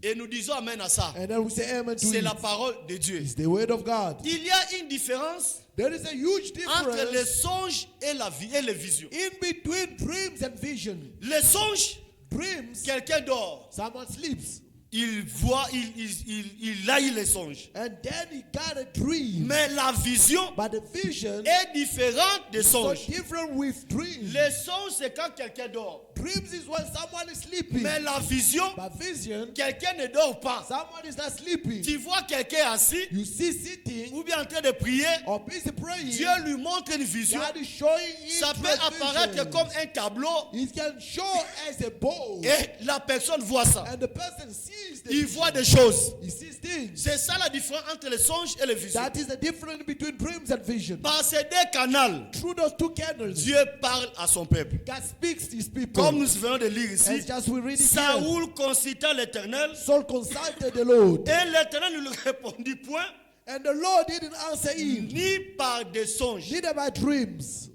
[SPEAKER 1] Et nous disons Amen à ça.
[SPEAKER 2] And then we say amen to
[SPEAKER 1] C'est
[SPEAKER 2] it.
[SPEAKER 1] la parole de Dieu.
[SPEAKER 2] It's the word of God.
[SPEAKER 1] Il y a une différence
[SPEAKER 2] There is a huge
[SPEAKER 1] entre les
[SPEAKER 2] difference
[SPEAKER 1] songes et la vie et les visions.
[SPEAKER 2] in between dreams and vision.
[SPEAKER 1] Les songes,
[SPEAKER 2] Dreams,
[SPEAKER 1] quelqu'un dort.
[SPEAKER 2] someone sleeps.
[SPEAKER 1] Il voit, il aille les songes.
[SPEAKER 2] And then he got a dream.
[SPEAKER 1] Mais la vision
[SPEAKER 2] But the vision
[SPEAKER 1] est différente des
[SPEAKER 2] is so
[SPEAKER 1] songes.
[SPEAKER 2] different with dreams.
[SPEAKER 1] Les songes, c'est quand quelqu'un dort.
[SPEAKER 2] Dreams is when someone is sleeping.
[SPEAKER 1] Mais la vision,
[SPEAKER 2] But vision,
[SPEAKER 1] quelqu'un ne dort pas.
[SPEAKER 2] someone is not sleeping.
[SPEAKER 1] Tu vois quelqu'un assis
[SPEAKER 2] You see sitting
[SPEAKER 1] ou bien en train de prier.
[SPEAKER 2] or busy praying.
[SPEAKER 1] Dieu lui montre une vision.
[SPEAKER 2] God is showing him
[SPEAKER 1] Ça peut apparaître comme un tableau
[SPEAKER 2] It can show as a bowl.
[SPEAKER 1] et la personne voit ça.
[SPEAKER 2] And the person sees the
[SPEAKER 1] Il
[SPEAKER 2] vision.
[SPEAKER 1] voit des choses.
[SPEAKER 2] He sees things.
[SPEAKER 1] C'est ça la différence entre les songes et les visions.
[SPEAKER 2] That is the difference between dreams and vision.
[SPEAKER 1] Par ces deux canaux,
[SPEAKER 2] Through those two candles,
[SPEAKER 1] Dieu parle à son peuple.
[SPEAKER 2] God speaks to his people.
[SPEAKER 1] Comme nous venons de lire ici,
[SPEAKER 2] As just we read it here,
[SPEAKER 1] Saoul consulta l'Éternel
[SPEAKER 2] Saul consulted the Lord,
[SPEAKER 1] et l'Éternel ne lui répondit point,
[SPEAKER 2] and the Lord didn't answer him,
[SPEAKER 1] ni par des songes.
[SPEAKER 2] neither by dreams.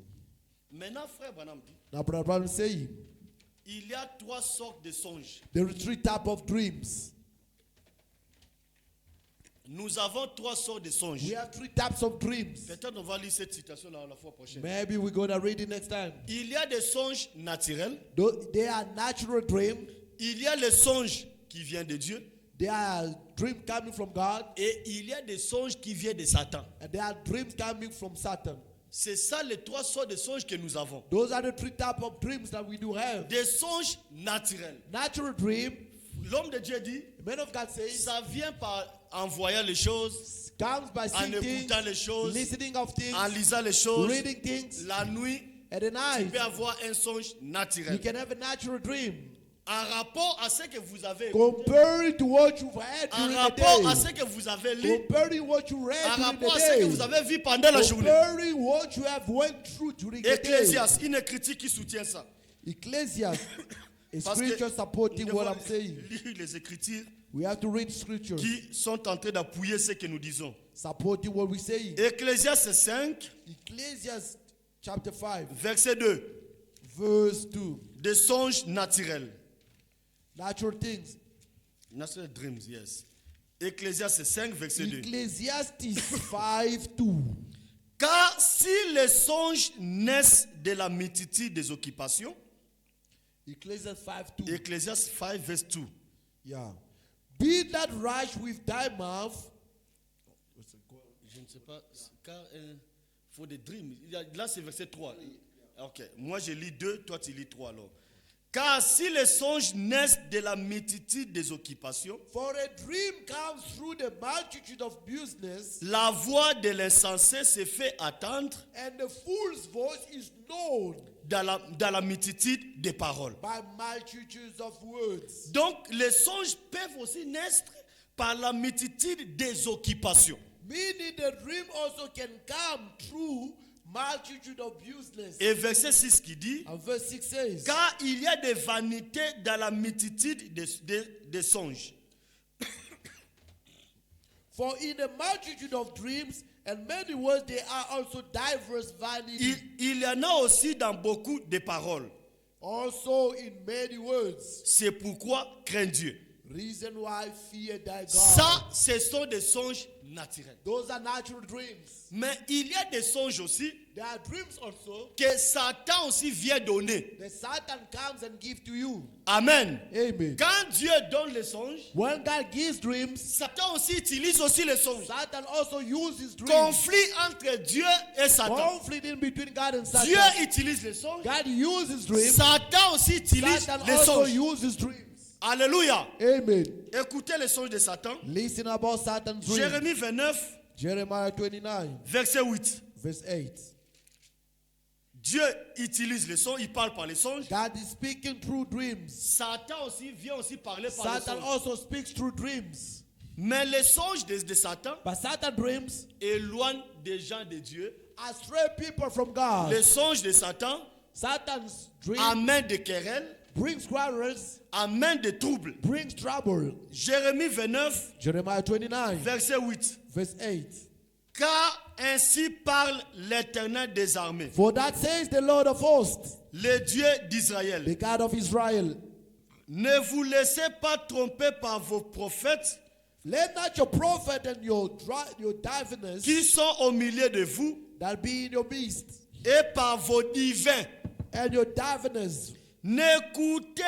[SPEAKER 1] Maintenant, frère Branham dit,
[SPEAKER 2] Now, Brother Branham is saying,
[SPEAKER 1] il y a trois sortes de songes.
[SPEAKER 2] there are three types of dreams.
[SPEAKER 1] Nous avons trois sortes de songes.
[SPEAKER 2] We have three types of dreams.
[SPEAKER 1] Peut-être on va lire cette citation la fois prochaine.
[SPEAKER 2] Maybe we're going to read it next time.
[SPEAKER 1] Il y a des songes naturels.
[SPEAKER 2] They are natural dreams.
[SPEAKER 1] Il y a les songes qui viennent de Dieu.
[SPEAKER 2] They are dreams coming from God.
[SPEAKER 1] Et il y a des songes qui viennent de Satan.
[SPEAKER 2] And there are dreams coming from Satan.
[SPEAKER 1] C'est ça les trois sortes de songes que nous avons.
[SPEAKER 2] Those are the three types of dreams that we do have.
[SPEAKER 1] Des songes naturels.
[SPEAKER 2] Natural dream,
[SPEAKER 1] L'homme de Dieu dit,
[SPEAKER 2] the man of God says,
[SPEAKER 1] ça vient par en voyant les choses,
[SPEAKER 2] comes by
[SPEAKER 1] en
[SPEAKER 2] seeing things,
[SPEAKER 1] écoutant les choses,
[SPEAKER 2] listening of things,
[SPEAKER 1] en lisant les choses.
[SPEAKER 2] reading things.
[SPEAKER 1] La nuit,
[SPEAKER 2] At the
[SPEAKER 1] tu
[SPEAKER 2] night,
[SPEAKER 1] peux avoir un songe
[SPEAKER 2] you
[SPEAKER 1] naturel.
[SPEAKER 2] can have a natural dream.
[SPEAKER 1] En rapport à ce que vous avez écouté,
[SPEAKER 2] Comparing to what you've had
[SPEAKER 1] en
[SPEAKER 2] during
[SPEAKER 1] rapport à
[SPEAKER 2] the
[SPEAKER 1] ce
[SPEAKER 2] day.
[SPEAKER 1] que vous avez lu,
[SPEAKER 2] Comparing what you read
[SPEAKER 1] en
[SPEAKER 2] during
[SPEAKER 1] rapport à
[SPEAKER 2] the
[SPEAKER 1] ce que
[SPEAKER 2] day.
[SPEAKER 1] vous avez vu pendant la journée.
[SPEAKER 2] Comparing what you have went through during the day.
[SPEAKER 1] Ecclésiaste, une critique qui soutient ça.
[SPEAKER 2] Ecclesiastes, a
[SPEAKER 1] Parce que
[SPEAKER 2] scripture supporting
[SPEAKER 1] nous
[SPEAKER 2] what
[SPEAKER 1] devons
[SPEAKER 2] I'm saying.
[SPEAKER 1] lire les Écritures
[SPEAKER 2] We have to read scriptures
[SPEAKER 1] qui sont en train d'appuyer ce que nous disons.
[SPEAKER 2] supporting what we're saying.
[SPEAKER 1] Ecclésiaste 5,
[SPEAKER 2] Ecclesiastes chapter 5,
[SPEAKER 1] verset 2.
[SPEAKER 2] verse 2.
[SPEAKER 1] Des songes naturels.
[SPEAKER 2] Natural things.
[SPEAKER 1] Natural dreams, yes. Ecclésiaste 5, verset 2.
[SPEAKER 2] Ecclesiastes 5, 2.
[SPEAKER 1] Car si les songes naissent de la multitude des occupations,
[SPEAKER 2] Ecclesiastes 5, 2.
[SPEAKER 1] Ecclésiaste 5, verset 2.
[SPEAKER 2] Yeah. Be that rash with thy mouth.
[SPEAKER 1] Je ne sais pas, car il faut des dreams. Là, c'est verset 3. Ok, moi je lis 2, toi tu lis 3 alors. Car si les songes naissent de la multitude des occupations,
[SPEAKER 2] For a dream comes through the multitude of business,
[SPEAKER 1] la voix de l'insensé se fait attendre
[SPEAKER 2] and the fool's voice is known
[SPEAKER 1] dans la multitude des paroles.
[SPEAKER 2] by multitudes of words.
[SPEAKER 1] Donc les songes peuvent aussi naître par la multitude des occupations.
[SPEAKER 2] Meaning the dream also can come through multitude of business.
[SPEAKER 1] Et verset 6 qui dit,
[SPEAKER 2] And verse 6 says,
[SPEAKER 1] car il y a des vanités dans la multitude des songes.
[SPEAKER 2] For in a multitude of dreams and many words there are also diverse vanity.
[SPEAKER 1] Il y en a aussi dans beaucoup de paroles.
[SPEAKER 2] Also in many words.
[SPEAKER 1] C'est pourquoi crains Dieu.
[SPEAKER 2] Reason why fear thy God.
[SPEAKER 1] Ça, ce sont des songes naturels.
[SPEAKER 2] Those are natural dreams.
[SPEAKER 1] Mais il y a des songes aussi
[SPEAKER 2] There are dreams also
[SPEAKER 1] que Satan aussi vient donner.
[SPEAKER 2] that Satan comes and gives to you.
[SPEAKER 1] Amen.
[SPEAKER 2] Amen.
[SPEAKER 1] Quand Dieu donne les songes,
[SPEAKER 2] When God gives dreams,
[SPEAKER 1] Satan aussi utilise aussi les songes.
[SPEAKER 2] Satan also uses dreams.
[SPEAKER 1] Conflit entre Dieu et Satan.
[SPEAKER 2] Conflict in between God and Satan.
[SPEAKER 1] Dieu utilise les songes.
[SPEAKER 2] God uses dreams.
[SPEAKER 1] Satan aussi utilise
[SPEAKER 2] Satan
[SPEAKER 1] les
[SPEAKER 2] also
[SPEAKER 1] songes.
[SPEAKER 2] uses dreams.
[SPEAKER 1] Alléluia.
[SPEAKER 2] Amen.
[SPEAKER 1] Écoutez les songes de Satan.
[SPEAKER 2] Listen about Satan's dreams.
[SPEAKER 1] Jérémie 29,
[SPEAKER 2] Jeremiah 29,
[SPEAKER 1] verset 8.
[SPEAKER 2] verse 8.
[SPEAKER 1] Dieu utilise les songes, il parle par les songes.
[SPEAKER 2] God is speaking through dreams.
[SPEAKER 1] Satan aussi vient aussi parler par les
[SPEAKER 2] Satan
[SPEAKER 1] songes.
[SPEAKER 2] also speaks through dreams.
[SPEAKER 1] Mais les songes de Satan
[SPEAKER 2] But Satan dreams
[SPEAKER 1] éloignent des gens de Dieu.
[SPEAKER 2] astray people from God.
[SPEAKER 1] Les songes de Satan
[SPEAKER 2] Satan's dream
[SPEAKER 1] amènent des querelles,
[SPEAKER 2] brings quarrels,
[SPEAKER 1] amènent des troubles.
[SPEAKER 2] brings trouble.
[SPEAKER 1] Jérémie 29,
[SPEAKER 2] Jeremiah 29,
[SPEAKER 1] verset 8.
[SPEAKER 2] verse 8.
[SPEAKER 1] Car ainsi parle l'Éternel des armées,
[SPEAKER 2] For that says the Lord of hosts,
[SPEAKER 1] le Dieu d'Israël.
[SPEAKER 2] the God of Israel,
[SPEAKER 1] Ne vous laissez pas tromper par vos prophètes
[SPEAKER 2] let not your prophet and your diviners
[SPEAKER 1] qui sont au milieu de vous
[SPEAKER 2] that be in your midst
[SPEAKER 1] et par vos divins.
[SPEAKER 2] and your diviners
[SPEAKER 1] N'écoutez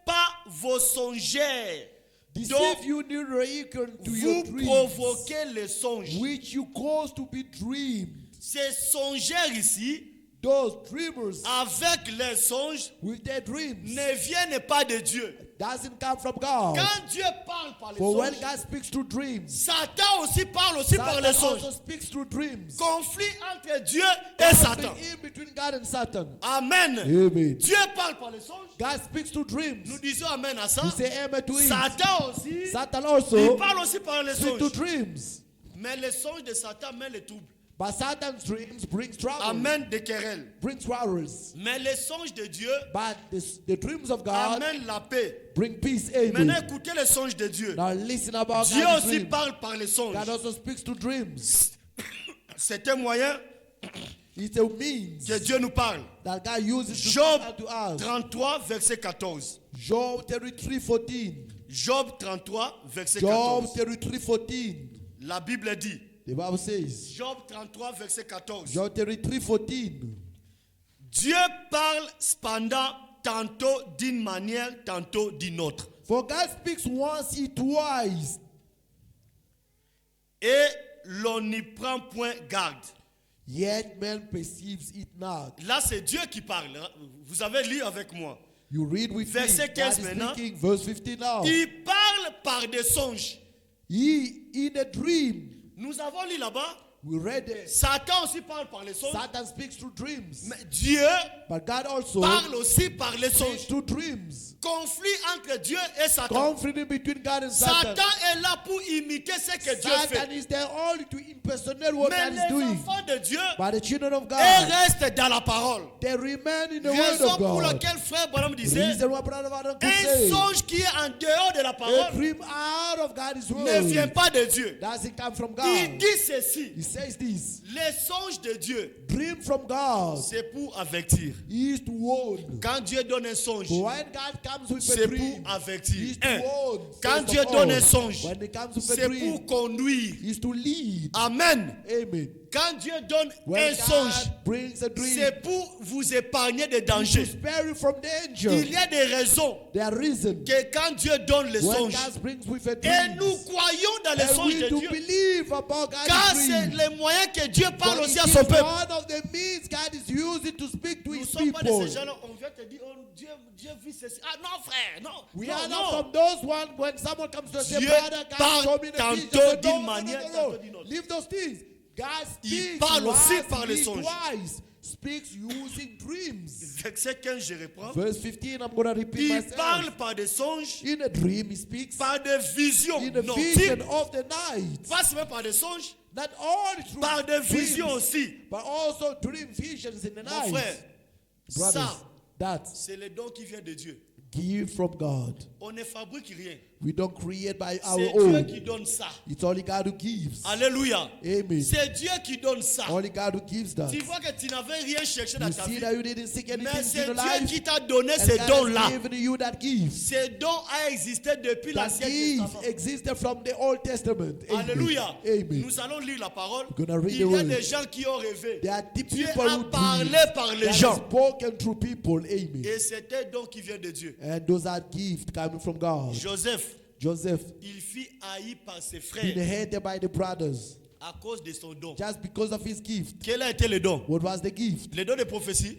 [SPEAKER 1] pas vos songeurs,
[SPEAKER 2] deceive
[SPEAKER 1] donc
[SPEAKER 2] you neither hearken to your
[SPEAKER 1] vous
[SPEAKER 2] dreams,
[SPEAKER 1] provoquez les songes.
[SPEAKER 2] which you cause to be dreamed.
[SPEAKER 1] Ces songeurs ici,
[SPEAKER 2] Those dreamers
[SPEAKER 1] avec les songes,
[SPEAKER 2] with their dreams
[SPEAKER 1] ne viennent pas de Dieu.
[SPEAKER 2] doesn't come from God.
[SPEAKER 1] Quand Dieu parle par les
[SPEAKER 2] For when
[SPEAKER 1] songes,
[SPEAKER 2] God speaks through dreams,
[SPEAKER 1] Satan aussi parle aussi par
[SPEAKER 2] Satan
[SPEAKER 1] les
[SPEAKER 2] also
[SPEAKER 1] songes.
[SPEAKER 2] speaks through dreams.
[SPEAKER 1] Conflit entre Dieu et Satan.
[SPEAKER 2] In between God and Satan.
[SPEAKER 1] Amen.
[SPEAKER 2] Amen.
[SPEAKER 1] Dieu parle par les songes.
[SPEAKER 2] God speaks through dreams.
[SPEAKER 1] Nous disons Amen à ça.
[SPEAKER 2] We say amen to it.
[SPEAKER 1] Satan aussi,
[SPEAKER 2] Satan
[SPEAKER 1] il
[SPEAKER 2] also
[SPEAKER 1] parle aussi par les
[SPEAKER 2] speaks to
[SPEAKER 1] songes.
[SPEAKER 2] dreams.
[SPEAKER 1] Mais les songes de Satan mènent les troubles,
[SPEAKER 2] But Satan's dreams brings trouble,
[SPEAKER 1] amènent des querelles.
[SPEAKER 2] brings quarrels.
[SPEAKER 1] Mais les songes de Dieu
[SPEAKER 2] But the dreams of God
[SPEAKER 1] amènent la paix.
[SPEAKER 2] bring peace.
[SPEAKER 1] Maintenant,
[SPEAKER 2] Amen.
[SPEAKER 1] écoutez les songes de Dieu.
[SPEAKER 2] Now listen about
[SPEAKER 1] Dieu
[SPEAKER 2] God's
[SPEAKER 1] aussi
[SPEAKER 2] dreams.
[SPEAKER 1] parle par les songes.
[SPEAKER 2] God also speaks to dreams.
[SPEAKER 1] C'est un moyen
[SPEAKER 2] It's a means
[SPEAKER 1] que Dieu nous parle.
[SPEAKER 2] that God uses to
[SPEAKER 1] Job
[SPEAKER 2] speak unto us.
[SPEAKER 1] 33, verset 14.
[SPEAKER 2] Job 33:14.
[SPEAKER 1] Job 33, verset
[SPEAKER 2] Job
[SPEAKER 1] 14.
[SPEAKER 2] 33:14.
[SPEAKER 1] La Bible dit,
[SPEAKER 2] The Bible says,
[SPEAKER 1] Job 33, verset 14.
[SPEAKER 2] Job 33:14.
[SPEAKER 1] Dieu parle cependant tantôt d'une manière, tantôt d'une autre.
[SPEAKER 2] For God speaks once, he twice,
[SPEAKER 1] Et l'on n'y prend point garde.
[SPEAKER 2] yet man perceives it not.
[SPEAKER 1] Là, c'est Dieu qui parle. Hein. Vous avez lu avec moi.
[SPEAKER 2] You read with
[SPEAKER 1] Verset
[SPEAKER 2] me.
[SPEAKER 1] 15
[SPEAKER 2] God is
[SPEAKER 1] maintenant.
[SPEAKER 2] speaking. Verse 15 now.
[SPEAKER 1] Il parle par des songes.
[SPEAKER 2] He in a dream.
[SPEAKER 1] Nous avons lu là-bas.
[SPEAKER 2] We read it.
[SPEAKER 1] Satan aussi parle par les songes.
[SPEAKER 2] Satan speaks through dreams.
[SPEAKER 1] Mais Dieu
[SPEAKER 2] But God also
[SPEAKER 1] parle aussi par les
[SPEAKER 2] speaks
[SPEAKER 1] songes.
[SPEAKER 2] through dreams.
[SPEAKER 1] Conflit entre Dieu et Satan.
[SPEAKER 2] Conflict between God and Satan.
[SPEAKER 1] Satan est là pour imiter ce que Dieu
[SPEAKER 2] Satan
[SPEAKER 1] fait.
[SPEAKER 2] is there only to impersonate what
[SPEAKER 1] Mais
[SPEAKER 2] God is
[SPEAKER 1] les
[SPEAKER 2] doing.
[SPEAKER 1] enfants de Dieu,
[SPEAKER 2] But the children of
[SPEAKER 1] ils
[SPEAKER 2] God,
[SPEAKER 1] restent dans la parole.
[SPEAKER 2] they remain in the word
[SPEAKER 1] Raison
[SPEAKER 2] of
[SPEAKER 1] pour
[SPEAKER 2] God.
[SPEAKER 1] laquelle frère Branham
[SPEAKER 2] The
[SPEAKER 1] disait,
[SPEAKER 2] reason why Brother Adam could
[SPEAKER 1] un
[SPEAKER 2] say,
[SPEAKER 1] songe qui est en dehors de la
[SPEAKER 2] a
[SPEAKER 1] parole
[SPEAKER 2] dream out of God's
[SPEAKER 1] ne vient
[SPEAKER 2] word
[SPEAKER 1] pas de Dieu.
[SPEAKER 2] doesn't come from
[SPEAKER 1] Il
[SPEAKER 2] God.
[SPEAKER 1] dit ceci,
[SPEAKER 2] He says this,
[SPEAKER 1] les songes de Dieu,
[SPEAKER 2] dream from God
[SPEAKER 1] c'est pour avertir.
[SPEAKER 2] is to warn.
[SPEAKER 1] Quand Dieu donne un songe,
[SPEAKER 2] But when God comes with a
[SPEAKER 1] c'est
[SPEAKER 2] dream,
[SPEAKER 1] pour
[SPEAKER 2] he
[SPEAKER 1] avertir.
[SPEAKER 2] is to
[SPEAKER 1] Un,
[SPEAKER 2] warn.
[SPEAKER 1] quand
[SPEAKER 2] First
[SPEAKER 1] Dieu
[SPEAKER 2] of
[SPEAKER 1] donne
[SPEAKER 2] all,
[SPEAKER 1] un songe,
[SPEAKER 2] when he comes with a
[SPEAKER 1] c'est
[SPEAKER 2] dream,
[SPEAKER 1] pour conduire.
[SPEAKER 2] he is to lead.
[SPEAKER 1] Amen.
[SPEAKER 2] Amen.
[SPEAKER 1] Quand Dieu donne
[SPEAKER 2] When
[SPEAKER 1] un songe,
[SPEAKER 2] God brings a dream,
[SPEAKER 1] c'est pour vous épargner des
[SPEAKER 2] to
[SPEAKER 1] dangers.
[SPEAKER 2] spare you from danger.
[SPEAKER 1] Il y a des raisons
[SPEAKER 2] There are reasons.
[SPEAKER 1] que quand Dieu donne les
[SPEAKER 2] When
[SPEAKER 1] songes,
[SPEAKER 2] God brings with a
[SPEAKER 1] et
[SPEAKER 2] dream,
[SPEAKER 1] nous croyons dans les
[SPEAKER 2] and
[SPEAKER 1] songes
[SPEAKER 2] we
[SPEAKER 1] de
[SPEAKER 2] to
[SPEAKER 1] Dieu,
[SPEAKER 2] believe about God's
[SPEAKER 1] car c'est
[SPEAKER 2] dream.
[SPEAKER 1] le moyen que Dieu parle
[SPEAKER 2] But
[SPEAKER 1] aussi
[SPEAKER 2] it
[SPEAKER 1] à
[SPEAKER 2] is
[SPEAKER 1] son peuple.
[SPEAKER 2] one of the means God is using to speak to
[SPEAKER 1] Nous ne
[SPEAKER 2] his
[SPEAKER 1] sommes pas de
[SPEAKER 2] people.
[SPEAKER 1] ces gens-là, on vient te dire, oh, Dieu vit ceci. Ah non, frère, non.
[SPEAKER 2] We
[SPEAKER 1] non,
[SPEAKER 2] are
[SPEAKER 1] non.
[SPEAKER 2] not from those one when someone comes to us and say,
[SPEAKER 1] Dieu
[SPEAKER 2] brother, God
[SPEAKER 1] parle
[SPEAKER 2] told me the
[SPEAKER 1] tantôt
[SPEAKER 2] vision. I said,
[SPEAKER 1] d'une
[SPEAKER 2] no,
[SPEAKER 1] manière,
[SPEAKER 2] no, no,
[SPEAKER 1] tantôt
[SPEAKER 2] no.
[SPEAKER 1] d'une autre.
[SPEAKER 2] Leave those things. God
[SPEAKER 1] Il
[SPEAKER 2] speaks
[SPEAKER 1] parle aussi
[SPEAKER 2] once,
[SPEAKER 1] par les
[SPEAKER 2] he
[SPEAKER 1] songes.
[SPEAKER 2] twice speaks using dreams.
[SPEAKER 1] Verset 15, je reprends.
[SPEAKER 2] Verse 15, I'm going to repeat
[SPEAKER 1] Il
[SPEAKER 2] myself.
[SPEAKER 1] parle par des songes,
[SPEAKER 2] In a dream, he speaks.
[SPEAKER 1] par des visions
[SPEAKER 2] In a
[SPEAKER 1] nocturnes,
[SPEAKER 2] vision of the night.
[SPEAKER 1] pas seulement par des songes,
[SPEAKER 2] Not only through
[SPEAKER 1] par des
[SPEAKER 2] dreams,
[SPEAKER 1] visions aussi.
[SPEAKER 2] but also dream visions in the
[SPEAKER 1] Mon
[SPEAKER 2] night.
[SPEAKER 1] frère,
[SPEAKER 2] Brothers,
[SPEAKER 1] ça,
[SPEAKER 2] that
[SPEAKER 1] c'est le don qui vient de Dieu.
[SPEAKER 2] give from God.
[SPEAKER 1] On ne fabrique rien.
[SPEAKER 2] We don't create by our
[SPEAKER 1] C'est Dieu
[SPEAKER 2] own.
[SPEAKER 1] qui donne ça.
[SPEAKER 2] It's only God who gives.
[SPEAKER 1] Alléluia.
[SPEAKER 2] Amen.
[SPEAKER 1] C'est Dieu qui donne ça.
[SPEAKER 2] Only God who gives that.
[SPEAKER 1] Tu vois que tu n'avais rien cherché dans
[SPEAKER 2] You
[SPEAKER 1] ta
[SPEAKER 2] see
[SPEAKER 1] vie.
[SPEAKER 2] that you didn't seek
[SPEAKER 1] Mais
[SPEAKER 2] anything
[SPEAKER 1] c'est
[SPEAKER 2] in your
[SPEAKER 1] Dieu
[SPEAKER 2] life.
[SPEAKER 1] qui t'a donné
[SPEAKER 2] And
[SPEAKER 1] ces
[SPEAKER 2] God
[SPEAKER 1] dons-là.
[SPEAKER 2] has given you that gift.
[SPEAKER 1] Ces dons a existé depuis
[SPEAKER 2] That
[SPEAKER 1] l'Ancien
[SPEAKER 2] gift
[SPEAKER 1] Testament.
[SPEAKER 2] existed from the Old Testament. Amen.
[SPEAKER 1] Alléluia.
[SPEAKER 2] Amen.
[SPEAKER 1] Nous allons lire la parole.
[SPEAKER 2] We're gonna read
[SPEAKER 1] Il
[SPEAKER 2] the
[SPEAKER 1] y a
[SPEAKER 2] word.
[SPEAKER 1] des gens qui ont rêvé.
[SPEAKER 2] There are the
[SPEAKER 1] Dieu
[SPEAKER 2] people
[SPEAKER 1] a
[SPEAKER 2] who
[SPEAKER 1] parlé
[SPEAKER 2] dream.
[SPEAKER 1] par
[SPEAKER 2] That
[SPEAKER 1] les
[SPEAKER 2] has
[SPEAKER 1] gens.
[SPEAKER 2] spoken through people. Amen.
[SPEAKER 1] Et c'était un don qui vient de Dieu.
[SPEAKER 2] And those are gifts coming from God.
[SPEAKER 1] Joseph,
[SPEAKER 2] Joseph,
[SPEAKER 1] il fut haï par ses
[SPEAKER 2] been
[SPEAKER 1] frères
[SPEAKER 2] hated by the brothers
[SPEAKER 1] à cause de son don.
[SPEAKER 2] just because of his gift.
[SPEAKER 1] Quel a été le don?
[SPEAKER 2] What was the gift?
[SPEAKER 1] Le don de prophétie.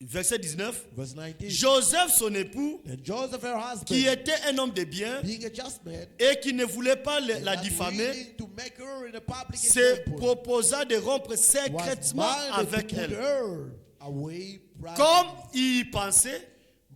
[SPEAKER 1] verset 19.
[SPEAKER 2] Verse 19.
[SPEAKER 1] Joseph, son époux,
[SPEAKER 2] And Joseph, her husband,
[SPEAKER 1] qui était un homme de bien
[SPEAKER 2] being a just man,
[SPEAKER 1] et qui ne voulait pas la
[SPEAKER 2] not
[SPEAKER 1] diffamer,
[SPEAKER 2] willing to make her in a public
[SPEAKER 1] se
[SPEAKER 2] example,
[SPEAKER 1] proposa de rompre
[SPEAKER 2] was
[SPEAKER 1] secrètement
[SPEAKER 2] minded
[SPEAKER 1] avec
[SPEAKER 2] to put
[SPEAKER 1] elle.
[SPEAKER 2] her away privately.
[SPEAKER 1] Comme il y pensait,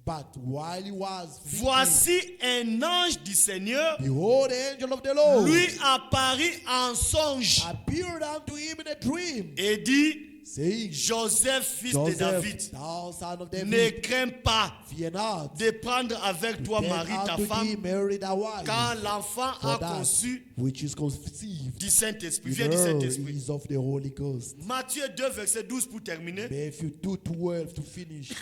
[SPEAKER 2] But while he was thinking,
[SPEAKER 1] voici un ange du Seigneur
[SPEAKER 2] behold, the angel of the Lord
[SPEAKER 1] lui apparut en songe
[SPEAKER 2] appeared unto him in a dream,
[SPEAKER 1] et dit,
[SPEAKER 2] saying,
[SPEAKER 1] Joseph, fils de David,
[SPEAKER 2] Joseph, thou son of
[SPEAKER 1] ne
[SPEAKER 2] David,
[SPEAKER 1] crains pas
[SPEAKER 2] fear not,
[SPEAKER 1] de prendre avec toi
[SPEAKER 2] take
[SPEAKER 1] Marie, ta
[SPEAKER 2] unto thee
[SPEAKER 1] femme,
[SPEAKER 2] Mary thy wife,
[SPEAKER 1] car l'enfant
[SPEAKER 2] for
[SPEAKER 1] a
[SPEAKER 2] that
[SPEAKER 1] conçu
[SPEAKER 2] which is conceived
[SPEAKER 1] du Saint-Esprit,
[SPEAKER 2] in
[SPEAKER 1] vient du
[SPEAKER 2] her
[SPEAKER 1] Saint-Esprit.
[SPEAKER 2] is of the Holy Ghost.
[SPEAKER 1] Matthieu 2, verset 12 pour terminer.
[SPEAKER 2] Matthew 2:12 to finish.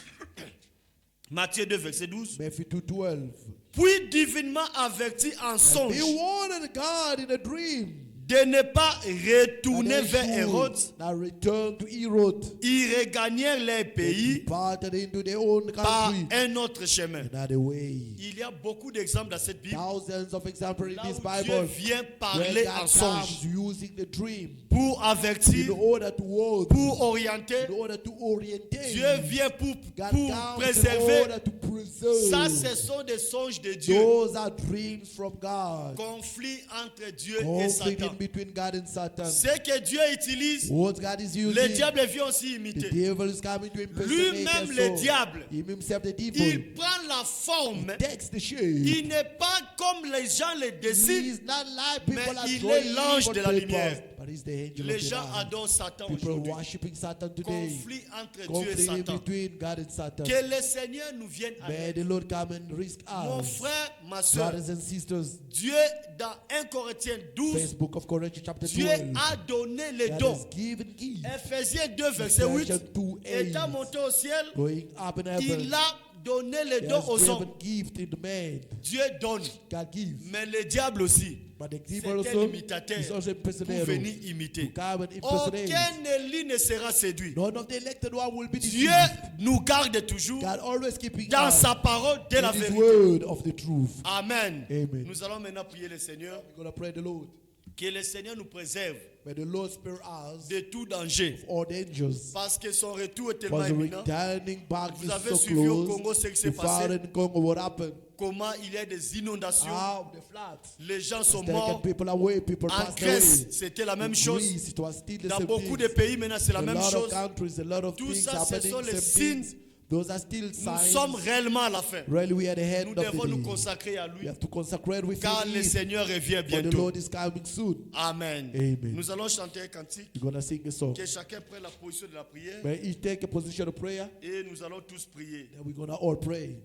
[SPEAKER 1] Matthieu 2, verset 12.
[SPEAKER 2] Matthew 2:12.
[SPEAKER 1] Puis divinement averti en songe
[SPEAKER 2] He warned God in a dream
[SPEAKER 1] de ne pas retourner
[SPEAKER 2] that they
[SPEAKER 1] vers Hérode,
[SPEAKER 2] should not return to Herod.
[SPEAKER 1] ils regagnèrent leur
[SPEAKER 2] They
[SPEAKER 1] pays
[SPEAKER 2] departed into their own
[SPEAKER 1] par
[SPEAKER 2] country
[SPEAKER 1] un autre chemin.
[SPEAKER 2] another way.
[SPEAKER 1] Il y a beaucoup d'exemples dans cette Bible
[SPEAKER 2] Thousands of examples in
[SPEAKER 1] là
[SPEAKER 2] this
[SPEAKER 1] où Dieu
[SPEAKER 2] Bible
[SPEAKER 1] vient
[SPEAKER 2] where
[SPEAKER 1] parler en
[SPEAKER 2] God
[SPEAKER 1] songe
[SPEAKER 2] comes using the dream
[SPEAKER 1] pour
[SPEAKER 2] in
[SPEAKER 1] avertir,
[SPEAKER 2] order to warn,
[SPEAKER 1] pour orienter.
[SPEAKER 2] in order to orientate.
[SPEAKER 1] Dieu vient pour
[SPEAKER 2] God comes in
[SPEAKER 1] préserver.
[SPEAKER 2] order to preserve.
[SPEAKER 1] Ça, ce sont des songes de Dieu.
[SPEAKER 2] Those are dreams from God.
[SPEAKER 1] Conflit entre Dieu et
[SPEAKER 2] Conflict
[SPEAKER 1] Satan.
[SPEAKER 2] in between God and Satan.
[SPEAKER 1] Ce que Dieu utilise,
[SPEAKER 2] What God is
[SPEAKER 1] le
[SPEAKER 2] using,
[SPEAKER 1] diable vient aussi
[SPEAKER 2] the
[SPEAKER 1] imiter.
[SPEAKER 2] devil is coming to impersonate
[SPEAKER 1] Lui-même,
[SPEAKER 2] us
[SPEAKER 1] le
[SPEAKER 2] all.
[SPEAKER 1] diable,
[SPEAKER 2] Him himself, the devil,
[SPEAKER 1] il prend la forme.
[SPEAKER 2] takes the shape.
[SPEAKER 1] Il n'est pas comme les gens le
[SPEAKER 2] He
[SPEAKER 1] dessinent.
[SPEAKER 2] is not like people
[SPEAKER 1] Mais
[SPEAKER 2] are
[SPEAKER 1] il
[SPEAKER 2] drawing
[SPEAKER 1] est l'ange
[SPEAKER 2] on
[SPEAKER 1] de la
[SPEAKER 2] papers,
[SPEAKER 1] lumière.
[SPEAKER 2] but he's the angel
[SPEAKER 1] Les
[SPEAKER 2] of the
[SPEAKER 1] gens
[SPEAKER 2] light.
[SPEAKER 1] adorent Satan
[SPEAKER 2] People
[SPEAKER 1] aujourd'hui.
[SPEAKER 2] worshiping Satan today.
[SPEAKER 1] Conflit entre Dieu et
[SPEAKER 2] Conflict in
[SPEAKER 1] Satan.
[SPEAKER 2] between God and Satan.
[SPEAKER 1] Que le Seigneur nous vienne à
[SPEAKER 2] May
[SPEAKER 1] l'aide.
[SPEAKER 2] the Lord come and risk
[SPEAKER 1] Mon
[SPEAKER 2] us.
[SPEAKER 1] frère, ma soeur,
[SPEAKER 2] Brothers and sisters,
[SPEAKER 1] Dieu, dans 1 Corinthiens 12,
[SPEAKER 2] first book of Corinthians chapter
[SPEAKER 1] Dieu
[SPEAKER 2] 12.
[SPEAKER 1] a donné les
[SPEAKER 2] God
[SPEAKER 1] dons.
[SPEAKER 2] has given gifts.
[SPEAKER 1] Ephésiens 2, verset 8.
[SPEAKER 2] Ephesians 2:8.
[SPEAKER 1] Étant monté au ciel,
[SPEAKER 2] Going up in heaven.
[SPEAKER 1] il a donné les
[SPEAKER 2] He
[SPEAKER 1] dons
[SPEAKER 2] has
[SPEAKER 1] aux
[SPEAKER 2] given
[SPEAKER 1] hommes.
[SPEAKER 2] gift in the man.
[SPEAKER 1] Dieu donne.
[SPEAKER 2] God gives.
[SPEAKER 1] Mais le diable aussi,
[SPEAKER 2] But the
[SPEAKER 1] c'est
[SPEAKER 2] devil
[SPEAKER 1] un
[SPEAKER 2] also
[SPEAKER 1] imitateur
[SPEAKER 2] is also
[SPEAKER 1] pour
[SPEAKER 2] impersonator.
[SPEAKER 1] venir
[SPEAKER 2] To
[SPEAKER 1] imiter.
[SPEAKER 2] come and impersonate.
[SPEAKER 1] Aucun élu ne sera séduit.
[SPEAKER 2] None of the elected one will be
[SPEAKER 1] Dieu
[SPEAKER 2] deceived.
[SPEAKER 1] nous garde toujours
[SPEAKER 2] God always keeping
[SPEAKER 1] dans
[SPEAKER 2] us
[SPEAKER 1] sa parole de la
[SPEAKER 2] in His
[SPEAKER 1] vérité.
[SPEAKER 2] word of the truth.
[SPEAKER 1] Amen.
[SPEAKER 2] Amen.
[SPEAKER 1] Nous allons maintenant prier le Seigneur.
[SPEAKER 2] We're going to pray the Lord.
[SPEAKER 1] Que le Seigneur nous préserve
[SPEAKER 2] May the Lord spare us
[SPEAKER 1] de tout danger.
[SPEAKER 2] all dangers.
[SPEAKER 1] Parce que son retour est tellement
[SPEAKER 2] For the
[SPEAKER 1] imminent.
[SPEAKER 2] returning back
[SPEAKER 1] Vous
[SPEAKER 2] is
[SPEAKER 1] avez
[SPEAKER 2] so
[SPEAKER 1] suivi au
[SPEAKER 2] close.
[SPEAKER 1] Congo ce qui s'est
[SPEAKER 2] You found
[SPEAKER 1] passé.
[SPEAKER 2] in Congo what happened.
[SPEAKER 1] Comment il y a des inondations.
[SPEAKER 2] How the floods.
[SPEAKER 1] Les gens sont
[SPEAKER 2] Taken
[SPEAKER 1] morts.
[SPEAKER 2] people away, people
[SPEAKER 1] En
[SPEAKER 2] passed
[SPEAKER 1] Grèce,
[SPEAKER 2] away.
[SPEAKER 1] c'était la même
[SPEAKER 2] In
[SPEAKER 1] chose.
[SPEAKER 2] Greece, it was still the
[SPEAKER 1] Dans
[SPEAKER 2] same
[SPEAKER 1] beaucoup
[SPEAKER 2] things.
[SPEAKER 1] de pays, maintenant, c'est la
[SPEAKER 2] A
[SPEAKER 1] même
[SPEAKER 2] lot of
[SPEAKER 1] chose.
[SPEAKER 2] countries, a lot of
[SPEAKER 1] Tout
[SPEAKER 2] things
[SPEAKER 1] ça, ce
[SPEAKER 2] happening,
[SPEAKER 1] sont les
[SPEAKER 2] same
[SPEAKER 1] signes.
[SPEAKER 2] things. Those are still
[SPEAKER 1] Nous
[SPEAKER 2] signs.
[SPEAKER 1] sommes réellement à la fin.
[SPEAKER 2] Really, we are the head
[SPEAKER 1] Nous
[SPEAKER 2] of the
[SPEAKER 1] devons nous
[SPEAKER 2] day.
[SPEAKER 1] consacrer à
[SPEAKER 2] We
[SPEAKER 1] lui.
[SPEAKER 2] have to consecrate with
[SPEAKER 1] Car le
[SPEAKER 2] Him.
[SPEAKER 1] Seigneur revient
[SPEAKER 2] For the
[SPEAKER 1] bientôt.
[SPEAKER 2] Lord is coming soon.
[SPEAKER 1] Amen.
[SPEAKER 2] Amen.
[SPEAKER 1] Nous allons chanter un cantique.
[SPEAKER 2] We're going to sing a song.
[SPEAKER 1] Que chacun prenne la position de la prière.
[SPEAKER 2] May each take a position of prayer.
[SPEAKER 1] Et nous allons tous prier.
[SPEAKER 2] And we're going to all pray.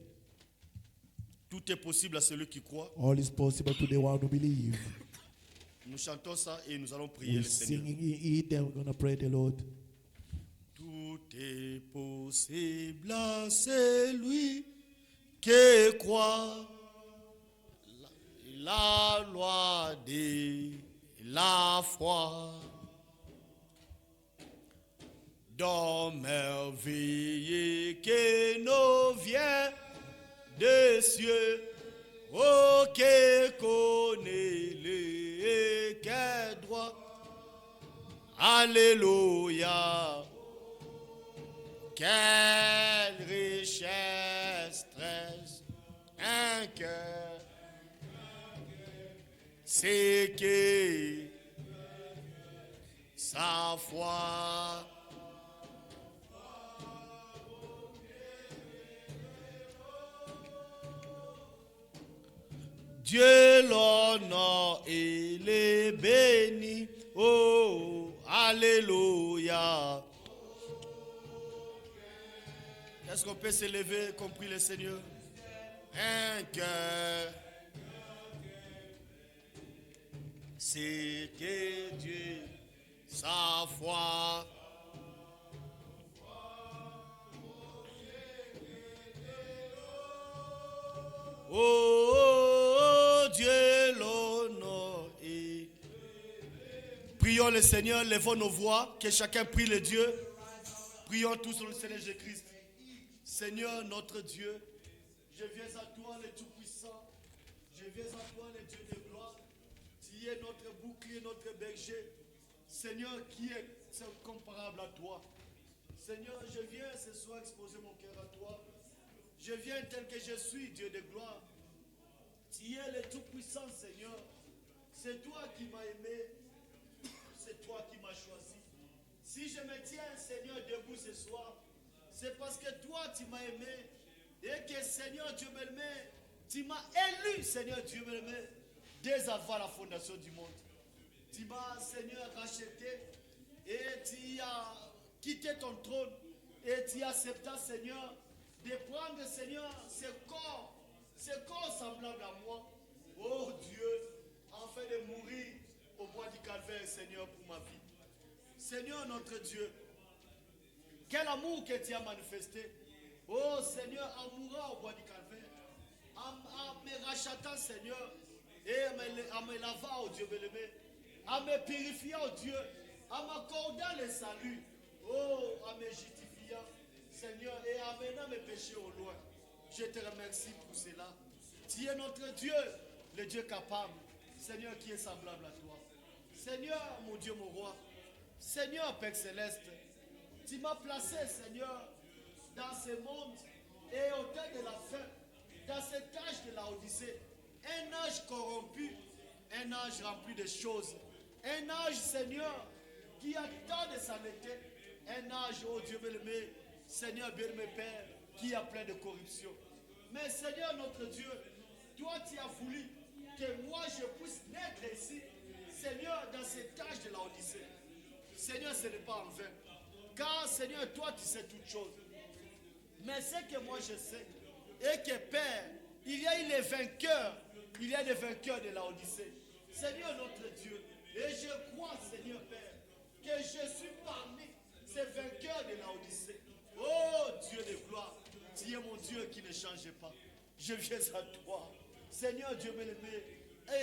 [SPEAKER 1] Tout est possible à celui qui croit.
[SPEAKER 2] All is possible to the one who believes.
[SPEAKER 1] Nous chantons ça et nous allons prier
[SPEAKER 2] We're
[SPEAKER 1] le Seigneur.
[SPEAKER 2] singing it and we're going to pray the Lord.
[SPEAKER 1] Tout est possible à celui qui croit. La loi de la foi. Dans merveille qui nous vient des cieux, oh, qui connaît les qu'est droit. Alléluia. Quelle richesse, stress, un cœur. C'est qui sa foi. Dieu l'honneur et les bénit. Oh, alléluia. Est-ce qu'on peut s'élever, compris le Seigneur? Un cœur. C'est que Dieu, sa foi. Oh, Dieu l'honneur et... Prions le Seigneur, levons nos voix, que chacun prie le Dieu. Prions tous sur le Seigneur Jésus-Christ. Seigneur notre Dieu, je viens à toi le Tout-Puissant. Je viens à toi le Dieu de gloire. Tu es notre bouclier, notre berger. Seigneur, qui est comparable à toi? Seigneur, je viens ce soir exposer mon cœur à toi. Je viens tel que je suis, Dieu de gloire. Tu es le Tout-Puissant, Seigneur. C'est toi qui m'as aimé. C'est toi qui m'as choisi. Si je me tiens, Seigneur, debout ce soir, c'est parce que toi, tu m'as aimé. Et que, Seigneur, Dieu m'aimait. Tu m'as élu, Seigneur, Dieu m'aimait. Dès avant la fondation du monde. Tu m'as, Seigneur, racheté. Et tu as quitté ton trône. Et tu as accepté, Seigneur, de prendre, Seigneur, ce corps semblable à moi. Oh Dieu, afin de mourir au bois du calvaire, Seigneur, pour ma vie. Seigneur, notre Dieu, quel amour que tu as manifesté. Oh Seigneur, en mourant au bois du calvaire, en me rachetant, Seigneur, et en me lavant, oh Dieu bien-aimé, en me purifiant, oh Dieu, en m'accordant le salut, oh, en me justifiant, Seigneur, et en menant mes péchés au loin. Je te remercie pour cela. Tu es notre Dieu, le Dieu capable, Seigneur, qui est semblable à toi. Seigneur, mon Dieu, mon roi, Seigneur, Père Céleste, tu m'as placé, Seigneur, dans ce monde et au temps de la fin, dans cet âge de la Odyssée, un âge corrompu, un âge rempli de choses, un âge, Seigneur, qui a tant de saleté, un âge, oh Dieu bien-aimé, Seigneur bien-aimé Père, qui a plein de corruption. Mais Seigneur notre Dieu, toi tu as voulu que moi je puisse naître ici, Seigneur, dans cet âge de la Odyssée. Seigneur, ce n'est pas en vain. Car Seigneur, toi tu sais toutes choses. Mais ce que moi je sais, et que Père, il y a eu les vainqueurs, il y a des vainqueurs de la Odyssée. Seigneur notre Dieu, et je crois, Seigneur Père, que je suis parmi ces vainqueurs de la Odyssée. Oh Dieu de gloire, tu es mon Dieu qui ne change pas. Je viens à toi. Seigneur Dieu bien-aimé,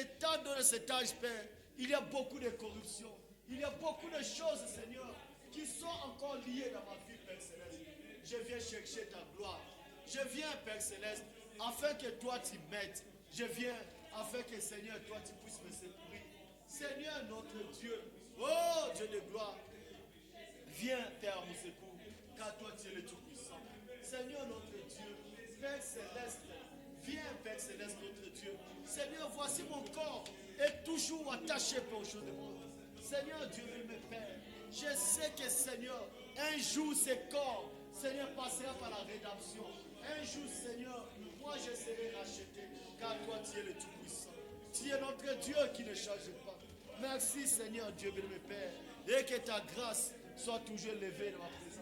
[SPEAKER 1] étant donné cet âge, Père, il y a beaucoup de corruption. Il y a beaucoup de choses, Seigneur, qui sont encore liées dans ma vie, Père Céleste. Je viens chercher ta gloire. Je viens, Père Céleste, afin que toi tu m'aides. Je viens afin que, Seigneur, toi tu puisses me secourir. Seigneur notre Dieu, oh Dieu de gloire, viens, Père, à mon secours, car toi tu es le Tout-Puissant. Seigneur notre Dieu, Père Céleste, viens, Père Céleste notre Dieu. Seigneur, voici mon corps est toujours attaché pour aux choses de monde. Seigneur Dieu, mon Père, je sais que, Seigneur, un jour ce corps, Seigneur, passera par la rédemption. Un jour, Seigneur, moi je serai racheté, car toi tu es le Tout-Puissant. Tu es notre Dieu qui ne change pas. Merci, Seigneur Dieu, mon Père, et que ta grâce soit toujours levée dans ma présence.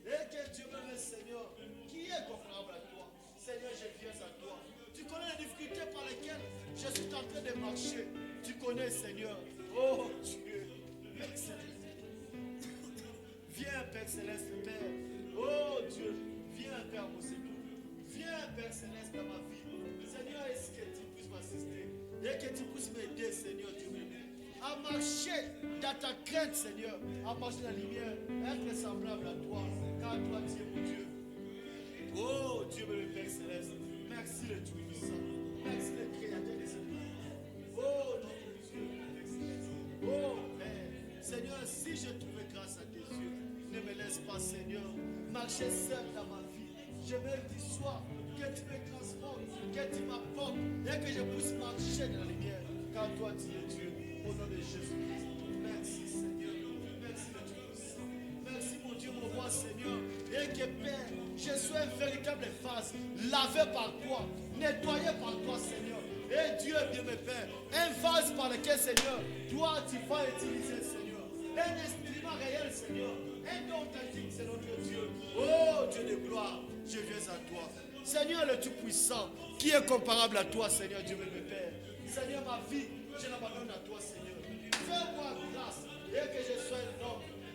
[SPEAKER 1] Et que Dieu, mon Seigneur, qui est comparable à toi, Seigneur, je viens à toi. Tu connais les difficultés par lesquelles je suis en train de marcher. Tu connais, Seigneur. Oh Dieu, Père Céleste. Viens, Père Céleste, Père. Oh Dieu, viens, Père, mon Seigneur. Viens, Père Céleste, dans ma vie. Seigneur, est-ce que tu puisses m'assister? Et que tu puisses m'aider, Seigneur Dieu m'aider. À marcher dans ta crainte, Seigneur. À marcher dans la lumière. Être semblable à toi. Car toi, tu es mon Dieu. Oh Dieu, mon Père Céleste. Merci le Tout-Puissant. Merci le Créateur des univers. Oh notre Dieu, Père Céleste. Oh Père. Seigneur, si je trouve grâce à tes yeux, ne me laisse pas, Seigneur, marcher seul dans ma vie. Je veux du soir que tu me transformes, que tu m'apportes et que je puisse marcher dans la lumière. Car toi, tu es Dieu. Au nom de Jésus-Christ. Merci, Seigneur. Merci, le Tout-Puissant. Merci, mon Dieu, mon roi, Seigneur. Et que, Père, je sois un véritable vase, lavé par toi, nettoyé par toi, Seigneur. Et Dieu, bien mes pères, un vase par lequel, Seigneur, toi, tu vas utiliser, Seigneur. Un instrument réel, Seigneur. Un don authentique, c'est notre Dieu. Oh, Dieu de gloire, je viens à toi. Seigneur, le Tout-Puissant, qui est comparable à toi, Seigneur, Dieu, mes pères. Seigneur, ma vie, je l'abandonne à toi, Seigneur. Fais-moi grâce et que je sois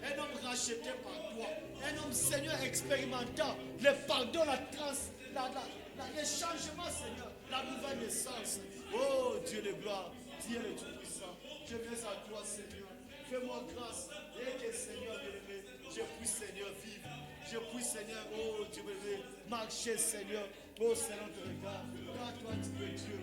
[SPEAKER 1] un homme racheté par toi, un homme, Seigneur, expérimentant le pardon, le changement, Seigneur, la nouvelle naissance. Oh Dieu de gloire, tu es le Tout-Puissant. Je viens à toi, Seigneur. Fais-moi grâce et que, Seigneur, bien-aimé, je puisse, Seigneur, vivre. Je puisse, Seigneur, oh Dieu, bien-aimé, marcher, Seigneur, oh Seigneur, te regarde. Car toi, tu es Dieu.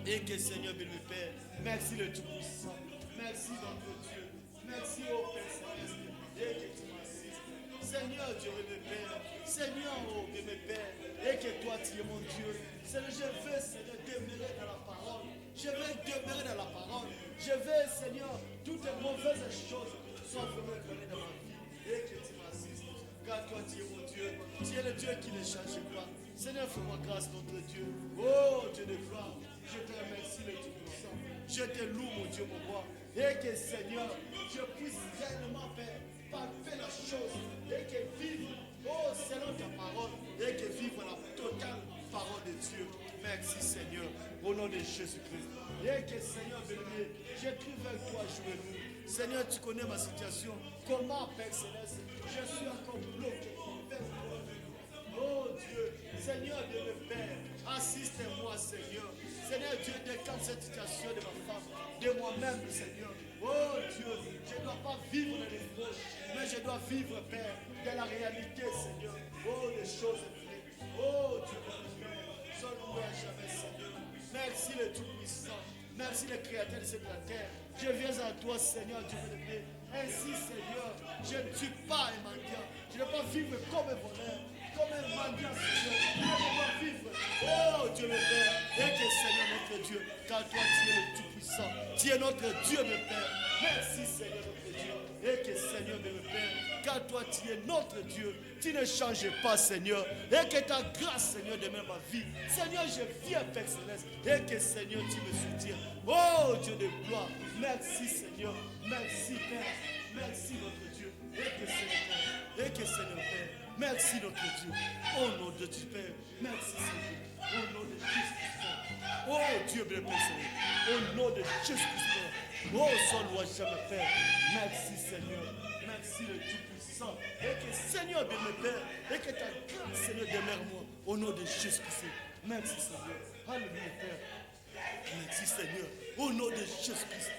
[SPEAKER 1] Et que, Seigneur, bien-aimé Père, merci le Tout-Puissant. Merci notre Dieu. Merci au Père Céleste. Et que tu m'assistes. Seigneur, Dieu mon Père. Seigneur, oh Dieu mon Père. Et que toi, tu es mon Dieu. Seigneur, je veux, Seigneur, demeurer dans la parole. Je veux demeurer dans la parole. Je veux, Seigneur, toutes les mauvaises choses soient vraiment éloignées de ma vie. Et que tu m'assistes. Car toi, tu es mon Dieu. Tu es le Dieu qui ne change pas. Seigneur, fais-moi grâce, notre Dieu. Oh, Dieu de gloire. Je te remercie, le Tout-Puissant. Je te loue, mon Dieu, mon roi. Et que, Seigneur, je puisse réellement, Père, parfaire la chose. Et que vivre, oh, selon ta parole. Et que vivre la totale parole de Dieu. Merci, Seigneur, au nom de Jésus-Christ. Et que, Seigneur, béni, je crie vers toi, jouez-nous. Seigneur, tu connais ma situation. Comment, Père Céleste, je suis encore bloqué. Oh Dieu, Seigneur de mon Père, assiste-moi, Seigneur. Seigneur Dieu, décale cette situation de ma femme, de moi-même, Seigneur. Oh Dieu, je ne dois pas vivre dans les fausses, mais je dois vivre, Père, dans la réalité, Seigneur. Oh, les choses vraies. Oh Dieu, mon Père, sois loué à jamais, Seigneur. Merci le Tout-Puissant. Merci le Créateur de cette terre. Je viens à toi, Seigneur, Dieu mon Dieu. Ainsi, Seigneur, je ne suis pas un mendiant. Je ne vais pas vivre comme un voleur, comme un mendiant, Seigneur. Je dois vivre. Oh Dieu mon Père. Et que Seigneur notre Dieu, car toi tu es le Tout-Puissant. Tu es notre Dieu, mon Père. Merci Seigneur notre Dieu. Et que Seigneur mon Père, car toi tu es notre Dieu. Tu ne changes pas, Seigneur. Et que ta grâce, Seigneur, demeure ma vie. Seigneur, je viens, Père Céleste. Et que Seigneur, tu me soutiens. Oh Dieu de gloire. Merci Seigneur. Merci Père. Merci notre Dieu. Et que Seigneur Père. Et que Seigneur Père. Merci notre Dieu. Au nom de Dieu Père. Merci Seigneur. Au nom de Jésus-Christ. Oh Dieu bien Père Seigneur. Au nom de Jésus-Christ. Oh, sois loué jamais Père. Merci Seigneur. Merci le Tout-Puissant. Et que Seigneur bien mon Père. Et que ta grâce Seigneur demeure moi. Au nom de Jésus-Christ. Merci Seigneur. Alléluia Père. Merci Seigneur. Au nom de Jésus-Christ.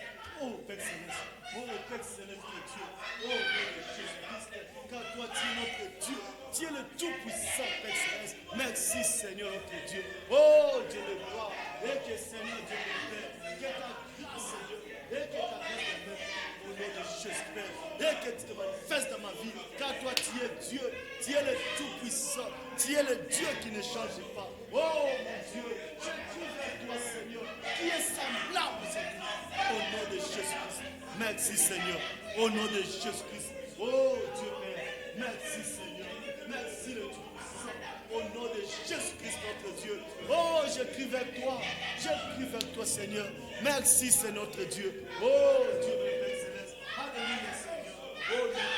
[SPEAKER 1] Oh Père Céleste. Oh Père Céleste Dieu. Oh nom de Jésus-Christ. Car toi tu es notre Dieu. Tu es le Tout-Puissant Père Céleste. Merci Seigneur notre Dieu. Oh Dieu de gloire. Et que Seigneur Dieu de Père. Que ta grâce Seigneur. Et que ta grâce demeure. Au nom de Jésus Père. Et que tu te manifestes dans ma vie. Car toi tu es Dieu. Tu es le Tout-Puissant. Tu es le Dieu qui ne change pas. Oh mon Dieu. Je prie vers toi Seigneur. Qui est semblable Seigneur. Au nom de Jésus-Christ. Merci Seigneur. Au nom de Jésus-Christ. Oh Dieu Père. Merci Seigneur. Merci le Tout-Puissant. Au nom de Jésus-Christ notre Dieu. Oh, je crie vers toi. Je crie vers toi Seigneur. Merci c'est notre Dieu. Oh Dieu mon Père Céleste. Alléluia Seigneur. Oh notre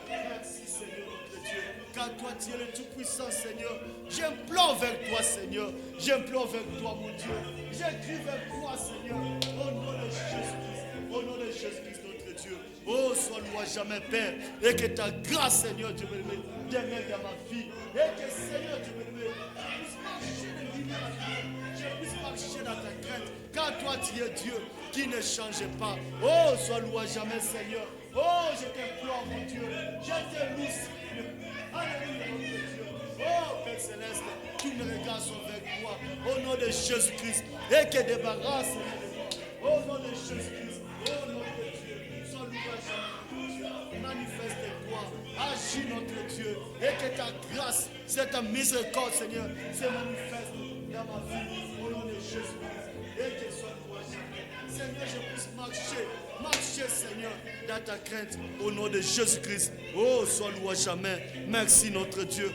[SPEAKER 1] Dieu. Merci Seigneur notre Dieu. Car toi tu es le Tout-Puissant Seigneur. J'implore vers toi Seigneur. J'implore vers toi mon Dieu. Je crie vers toi Seigneur. Au nom de Jésus-Christ. Au nom de Jésus-Christ notre Dieu. Oh, sois loué jamais Père. Et que ta grâce Seigneur Dieu me demeure dans ma vie. Et que Seigneur Dieu me puisse marcher de lumière à lumière. Je puisse marcher dans ta crainte. Car toi tu es Dieu qui ne change pas. Oh, sois loué jamais Seigneur. Oh, je t'implore mon Dieu. Je te loue Seigneur. Alléluia mon Dieu. Oh Père Céleste, tous mes regards sont vers toi. Au nom de Jésus-Christ. Et que débarrasse Seigneur de moi. Au nom de Jésus-Christ. Oh nom de Dieu. Sois loué jamais Dieu. Manifeste-toi. Agis notre Dieu. Et que ta grâce, cette miséricorde Seigneur, se manifeste dans ma vie. Au nom de Jésus-Christ. Et que sois loué jamais. Seigneur, je puisse marcher Seigneur dans ta crainte au nom de Jésus-Christ. Oh, sois loué jamais. Merci notre Dieu.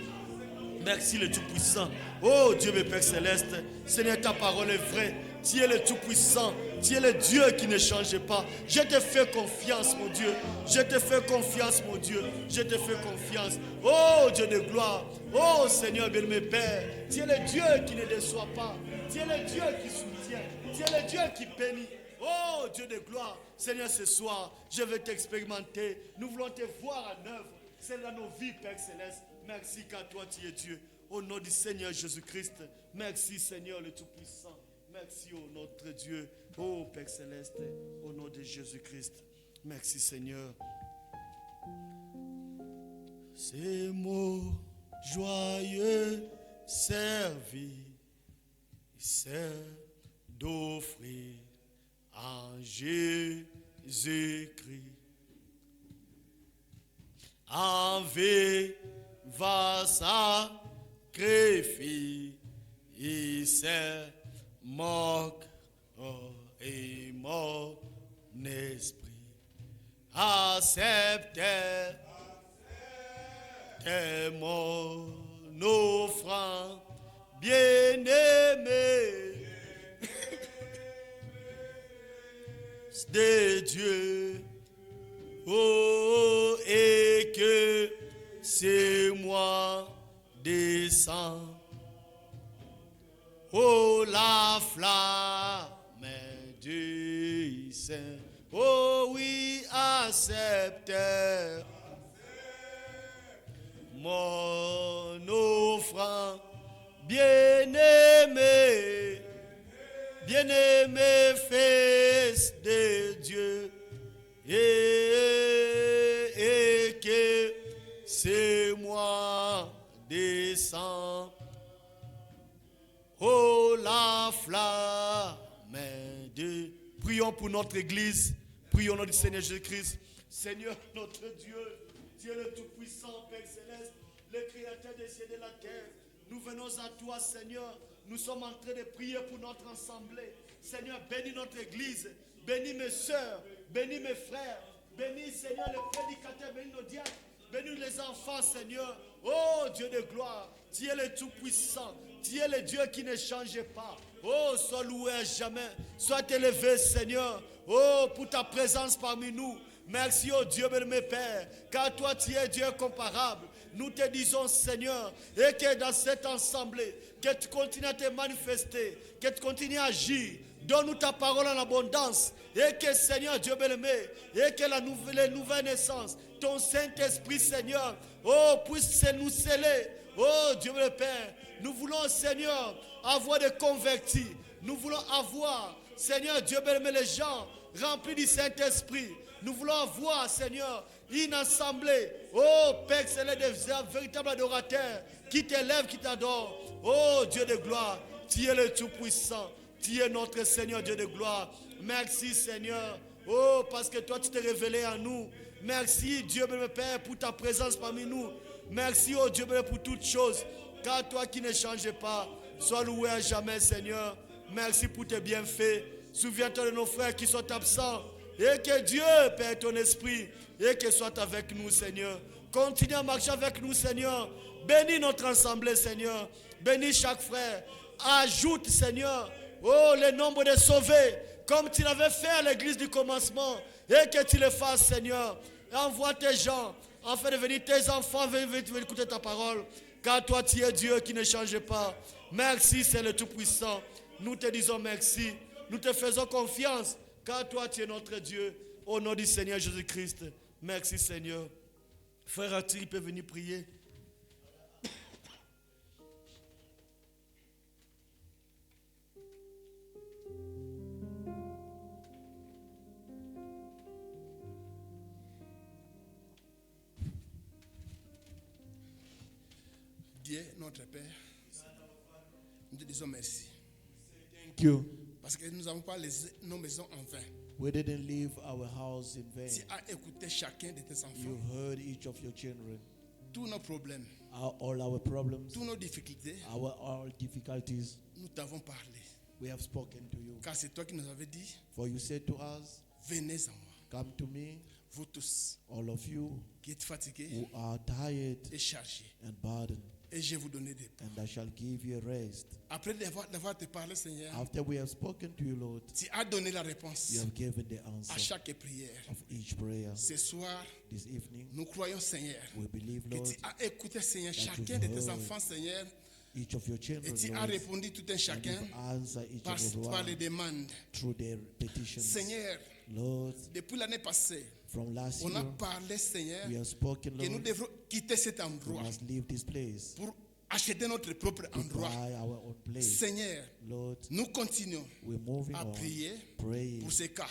[SPEAKER 1] Merci le Tout-Puissant. Oh Dieu mon Père Céleste, Seigneur ta parole est vraie. Tu es le Tout-Puissant. Tu es le Dieu qui ne change pas. Je te fais confiance mon Dieu. Je te fais confiance mon Dieu. Je te fais confiance. Oh Dieu de gloire. Oh Seigneur bien-aimé Père. Tu es le Dieu qui ne déçoit pas. Tu es le Dieu qui soutient. Tu es le Dieu qui bénit. Oh Dieu de gloire, Seigneur, ce soir, je vais t'expérimenter. Nous voulons te voir en œuvre. C'est dans nos vies, Père Céleste. Merci car toi tu es Dieu. Au nom du Seigneur Jésus-Christ. Merci Seigneur le Tout-Puissant. Merci au notre Dieu. Oh Père Céleste, au nom de Jésus-Christ. Merci Seigneur. Ces mots joyeux servir, c'est d'offrir en Jésus-Christ, en vérité va sacrifier mon corps et mon esprit. Acceptez mon offrande, bien-aimé de Dieu. Oh, et que c'est moi descend. Oh, la flamme du Saint. Oh oui, accepte mon offrande, bien-aimé, bien-aimé fils de Dieu, et que c'est moi descend. Oh, la flamme de... Prions pour notre Église. Prions au nom du Seigneur Jésus-Christ. Seigneur notre Dieu, Dieu le Tout-Puissant, Père Céleste, le Créateur des cieux et de la terre. Nous venons à toi, Seigneur. Nous sommes en train de prier pour notre assemblée. Seigneur, bénis notre Église. Bénis mes soeurs. Bénis mes frères. Bénis, Seigneur, les prédicateurs. Bénis nos diacres. Bénis les enfants, Seigneur. Oh, Dieu de gloire. Tu es le Tout-Puissant. Tu es le Dieu qui ne change pas. Oh, sois loué à jamais. Sois élevé, Seigneur. Oh, pour ta présence parmi nous. Merci, oh Dieu, mon Père. Car toi, tu es Dieu comparable. Nous te disons, Seigneur, et que dans cette assemblée, que tu continues à te manifester, que tu continues à agir. Donne-nous ta parole en abondance. Et que, Seigneur, Dieu bien-aimé, et que la nouvelle naissance, ton Saint-Esprit, Seigneur, oh, puisse nous sceller. Oh, Dieu le Père, nous voulons, Seigneur, avoir des convertis. Nous voulons avoir, Seigneur, Dieu bien-aimé, les gens remplis du Saint-Esprit. Nous voulons avoir, Seigneur, une assemblée. Oh, Père Céleste, des véritables adorateurs qui t'élèvent, qui t'adorent. Oh, Dieu de gloire, tu es le Tout-Puissant. Tu es notre Seigneur, Dieu de gloire. Merci, Seigneur. Oh, parce que toi, tu t'es révélé à nous. Merci, Dieu, mon Père, pour ta présence parmi nous. Merci, oh Dieu, pour toutes choses. Car toi qui ne changes pas, sois loué à jamais, Seigneur. Merci pour tes bienfaits. Souviens-toi de nos frères qui sont absents. Et que Dieu, Père, ton esprit, et que soit avec nous, Seigneur. Continue à marcher avec nous, Seigneur. Bénis notre assemblée, Seigneur. Bénis chaque frère. Ajoute, Seigneur, oh, le nombre de sauvés, comme tu l'avais fait à l'église du commencement. Et que tu le fasses, Seigneur. Envoie tes gens, afin de venir tes enfants, venir écouter ta parole. Car toi, tu es Dieu qui ne change pas. Merci, c'est le Tout-Puissant. Nous te disons merci. Nous te faisons confiance. Car toi, tu es notre Dieu. Au nom du Seigneur Jésus-Christ. Merci, Seigneur. Frère Arthur, il peut venir prier.
[SPEAKER 3] Dieu, notre Père, nous te disons merci.
[SPEAKER 2] Thank you.
[SPEAKER 3] Parce que nous n'avons pas laissé nos maisons en vain.
[SPEAKER 2] We didn't leave our house in vain.
[SPEAKER 3] Tu as écouté chacun de tes enfants.
[SPEAKER 2] You've heard each of your children.
[SPEAKER 3] Tous nos problèmes,
[SPEAKER 2] All our problems,
[SPEAKER 3] toutes nos difficultés,
[SPEAKER 2] all difficulties,
[SPEAKER 3] nous t'avons parlé.
[SPEAKER 2] we have spoken to you.
[SPEAKER 3] Car c'est toi qui nous avais dit,
[SPEAKER 2] For you said to us,
[SPEAKER 3] venez à moi,
[SPEAKER 2] come to me,
[SPEAKER 3] vous tous
[SPEAKER 2] all of you
[SPEAKER 3] qui êtes fatigués
[SPEAKER 2] who are tired
[SPEAKER 3] et chargés,
[SPEAKER 2] and burdened,
[SPEAKER 3] et je vais vous donner des paix.
[SPEAKER 2] and I shall give you rest.
[SPEAKER 3] Après d'avoir te parlé, Seigneur,
[SPEAKER 2] After we have spoken to you, Lord,
[SPEAKER 3] tu as donné la réponse
[SPEAKER 2] you have given the
[SPEAKER 3] à
[SPEAKER 2] answer
[SPEAKER 3] chaque prière.
[SPEAKER 2] of each prayer.
[SPEAKER 3] Ce soir,
[SPEAKER 2] This evening,
[SPEAKER 3] nous croyons, Seigneur,
[SPEAKER 2] we believe,
[SPEAKER 3] que
[SPEAKER 2] Lord,
[SPEAKER 3] tu as écouté, Seigneur,
[SPEAKER 2] that
[SPEAKER 3] chacun
[SPEAKER 2] you've
[SPEAKER 3] de tes
[SPEAKER 2] heard
[SPEAKER 3] enfants, Seigneur,
[SPEAKER 2] each of your
[SPEAKER 3] et
[SPEAKER 2] children,
[SPEAKER 3] tu as
[SPEAKER 2] Lord,
[SPEAKER 3] répondu tout un
[SPEAKER 2] and
[SPEAKER 3] chacun
[SPEAKER 2] you've answered each
[SPEAKER 3] par,
[SPEAKER 2] and every
[SPEAKER 3] par les
[SPEAKER 2] one
[SPEAKER 3] demandes.
[SPEAKER 2] through their petitions.
[SPEAKER 3] Seigneur,
[SPEAKER 2] Lord,
[SPEAKER 3] depuis l'année passée,
[SPEAKER 2] from last
[SPEAKER 3] on a
[SPEAKER 2] year,
[SPEAKER 3] parlé, Seigneur,
[SPEAKER 2] we have spoken,
[SPEAKER 3] que nous
[SPEAKER 2] Lord,
[SPEAKER 3] devrons quitter cet
[SPEAKER 2] we
[SPEAKER 3] endroit
[SPEAKER 2] must leave this place
[SPEAKER 3] pour acheter notre propre
[SPEAKER 2] to
[SPEAKER 3] endroit.
[SPEAKER 2] buy our own place.
[SPEAKER 3] Seigneur,
[SPEAKER 2] Lord,
[SPEAKER 3] nous continuons
[SPEAKER 2] we're moving
[SPEAKER 3] à
[SPEAKER 2] on,
[SPEAKER 3] prier
[SPEAKER 2] praying
[SPEAKER 3] pour ces cas.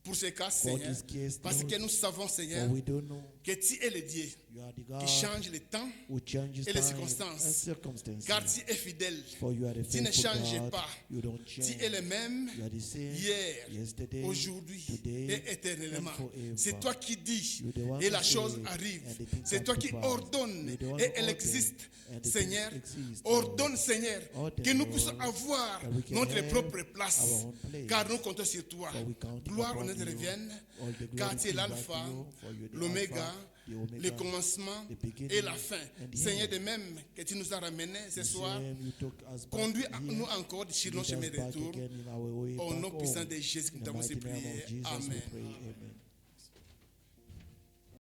[SPEAKER 3] Pour ces cas,
[SPEAKER 2] for
[SPEAKER 3] Seigneur,
[SPEAKER 2] this case,
[SPEAKER 3] parce que
[SPEAKER 2] Lord,
[SPEAKER 3] nous savons,
[SPEAKER 2] for
[SPEAKER 3] Seigneur,
[SPEAKER 2] we don't know
[SPEAKER 3] que tu es le Dieu
[SPEAKER 2] You are the
[SPEAKER 3] qui
[SPEAKER 2] God
[SPEAKER 3] change le temps
[SPEAKER 2] who changes
[SPEAKER 3] et les
[SPEAKER 2] time and
[SPEAKER 3] circonstances.
[SPEAKER 2] circumstances.
[SPEAKER 3] Car tu es fidèle.
[SPEAKER 2] For you are the
[SPEAKER 3] Tu ne
[SPEAKER 2] faithful
[SPEAKER 3] changes
[SPEAKER 2] God.
[SPEAKER 3] pas.
[SPEAKER 2] You don't
[SPEAKER 3] Tu
[SPEAKER 2] change.
[SPEAKER 3] es le même
[SPEAKER 2] You are the same
[SPEAKER 3] hier,
[SPEAKER 2] yesterday,
[SPEAKER 3] aujourd'hui
[SPEAKER 2] today,
[SPEAKER 3] et éternellement.
[SPEAKER 2] and forever.
[SPEAKER 3] C'est toi qui dis
[SPEAKER 2] You're the one
[SPEAKER 3] et
[SPEAKER 2] who
[SPEAKER 3] la chose
[SPEAKER 2] says,
[SPEAKER 3] arrive.
[SPEAKER 2] and the thing
[SPEAKER 3] C'est
[SPEAKER 2] comes
[SPEAKER 3] toi
[SPEAKER 2] to
[SPEAKER 3] qui
[SPEAKER 2] pass.
[SPEAKER 3] ordonnes
[SPEAKER 2] You're the one
[SPEAKER 3] et
[SPEAKER 2] who
[SPEAKER 3] elle
[SPEAKER 2] orders,
[SPEAKER 3] existe.
[SPEAKER 2] and the
[SPEAKER 3] Seigneur,
[SPEAKER 2] things exist,
[SPEAKER 3] ordonne
[SPEAKER 2] Lord.
[SPEAKER 3] Seigneur
[SPEAKER 2] Order,
[SPEAKER 3] que nous
[SPEAKER 2] Lord,
[SPEAKER 3] puissions avoir
[SPEAKER 2] that we can
[SPEAKER 3] notre
[SPEAKER 2] have
[SPEAKER 3] propre place.
[SPEAKER 2] our own place.
[SPEAKER 3] Car nous comptons sur toi.
[SPEAKER 2] For we count
[SPEAKER 3] Gloire,
[SPEAKER 2] upon
[SPEAKER 3] honneur te
[SPEAKER 2] you.
[SPEAKER 3] reviennent.
[SPEAKER 2] All the
[SPEAKER 3] Car
[SPEAKER 2] glory
[SPEAKER 3] tu es
[SPEAKER 2] is back
[SPEAKER 3] l'alpha,
[SPEAKER 2] to you, for you're the
[SPEAKER 3] l'oméga,
[SPEAKER 2] Alpha, the Omega,
[SPEAKER 3] le commencement
[SPEAKER 2] the beginning
[SPEAKER 3] et la fin.
[SPEAKER 2] and the
[SPEAKER 3] Seigneur,
[SPEAKER 2] end.
[SPEAKER 3] de même que tu nous as ramenés ce
[SPEAKER 2] The
[SPEAKER 3] soir,
[SPEAKER 2] same you took us back
[SPEAKER 3] conduis-nous
[SPEAKER 2] here,
[SPEAKER 3] encore sur nos
[SPEAKER 2] lead us
[SPEAKER 3] chemins de
[SPEAKER 2] back
[SPEAKER 3] retour.
[SPEAKER 2] again in our way
[SPEAKER 3] Au
[SPEAKER 2] back
[SPEAKER 3] nom puissant
[SPEAKER 2] home.
[SPEAKER 3] de Jésus, nous
[SPEAKER 2] In the
[SPEAKER 3] t'avons
[SPEAKER 2] mighty name
[SPEAKER 3] prié.
[SPEAKER 2] of Jesus, we
[SPEAKER 3] Amen.
[SPEAKER 2] pray. Amen.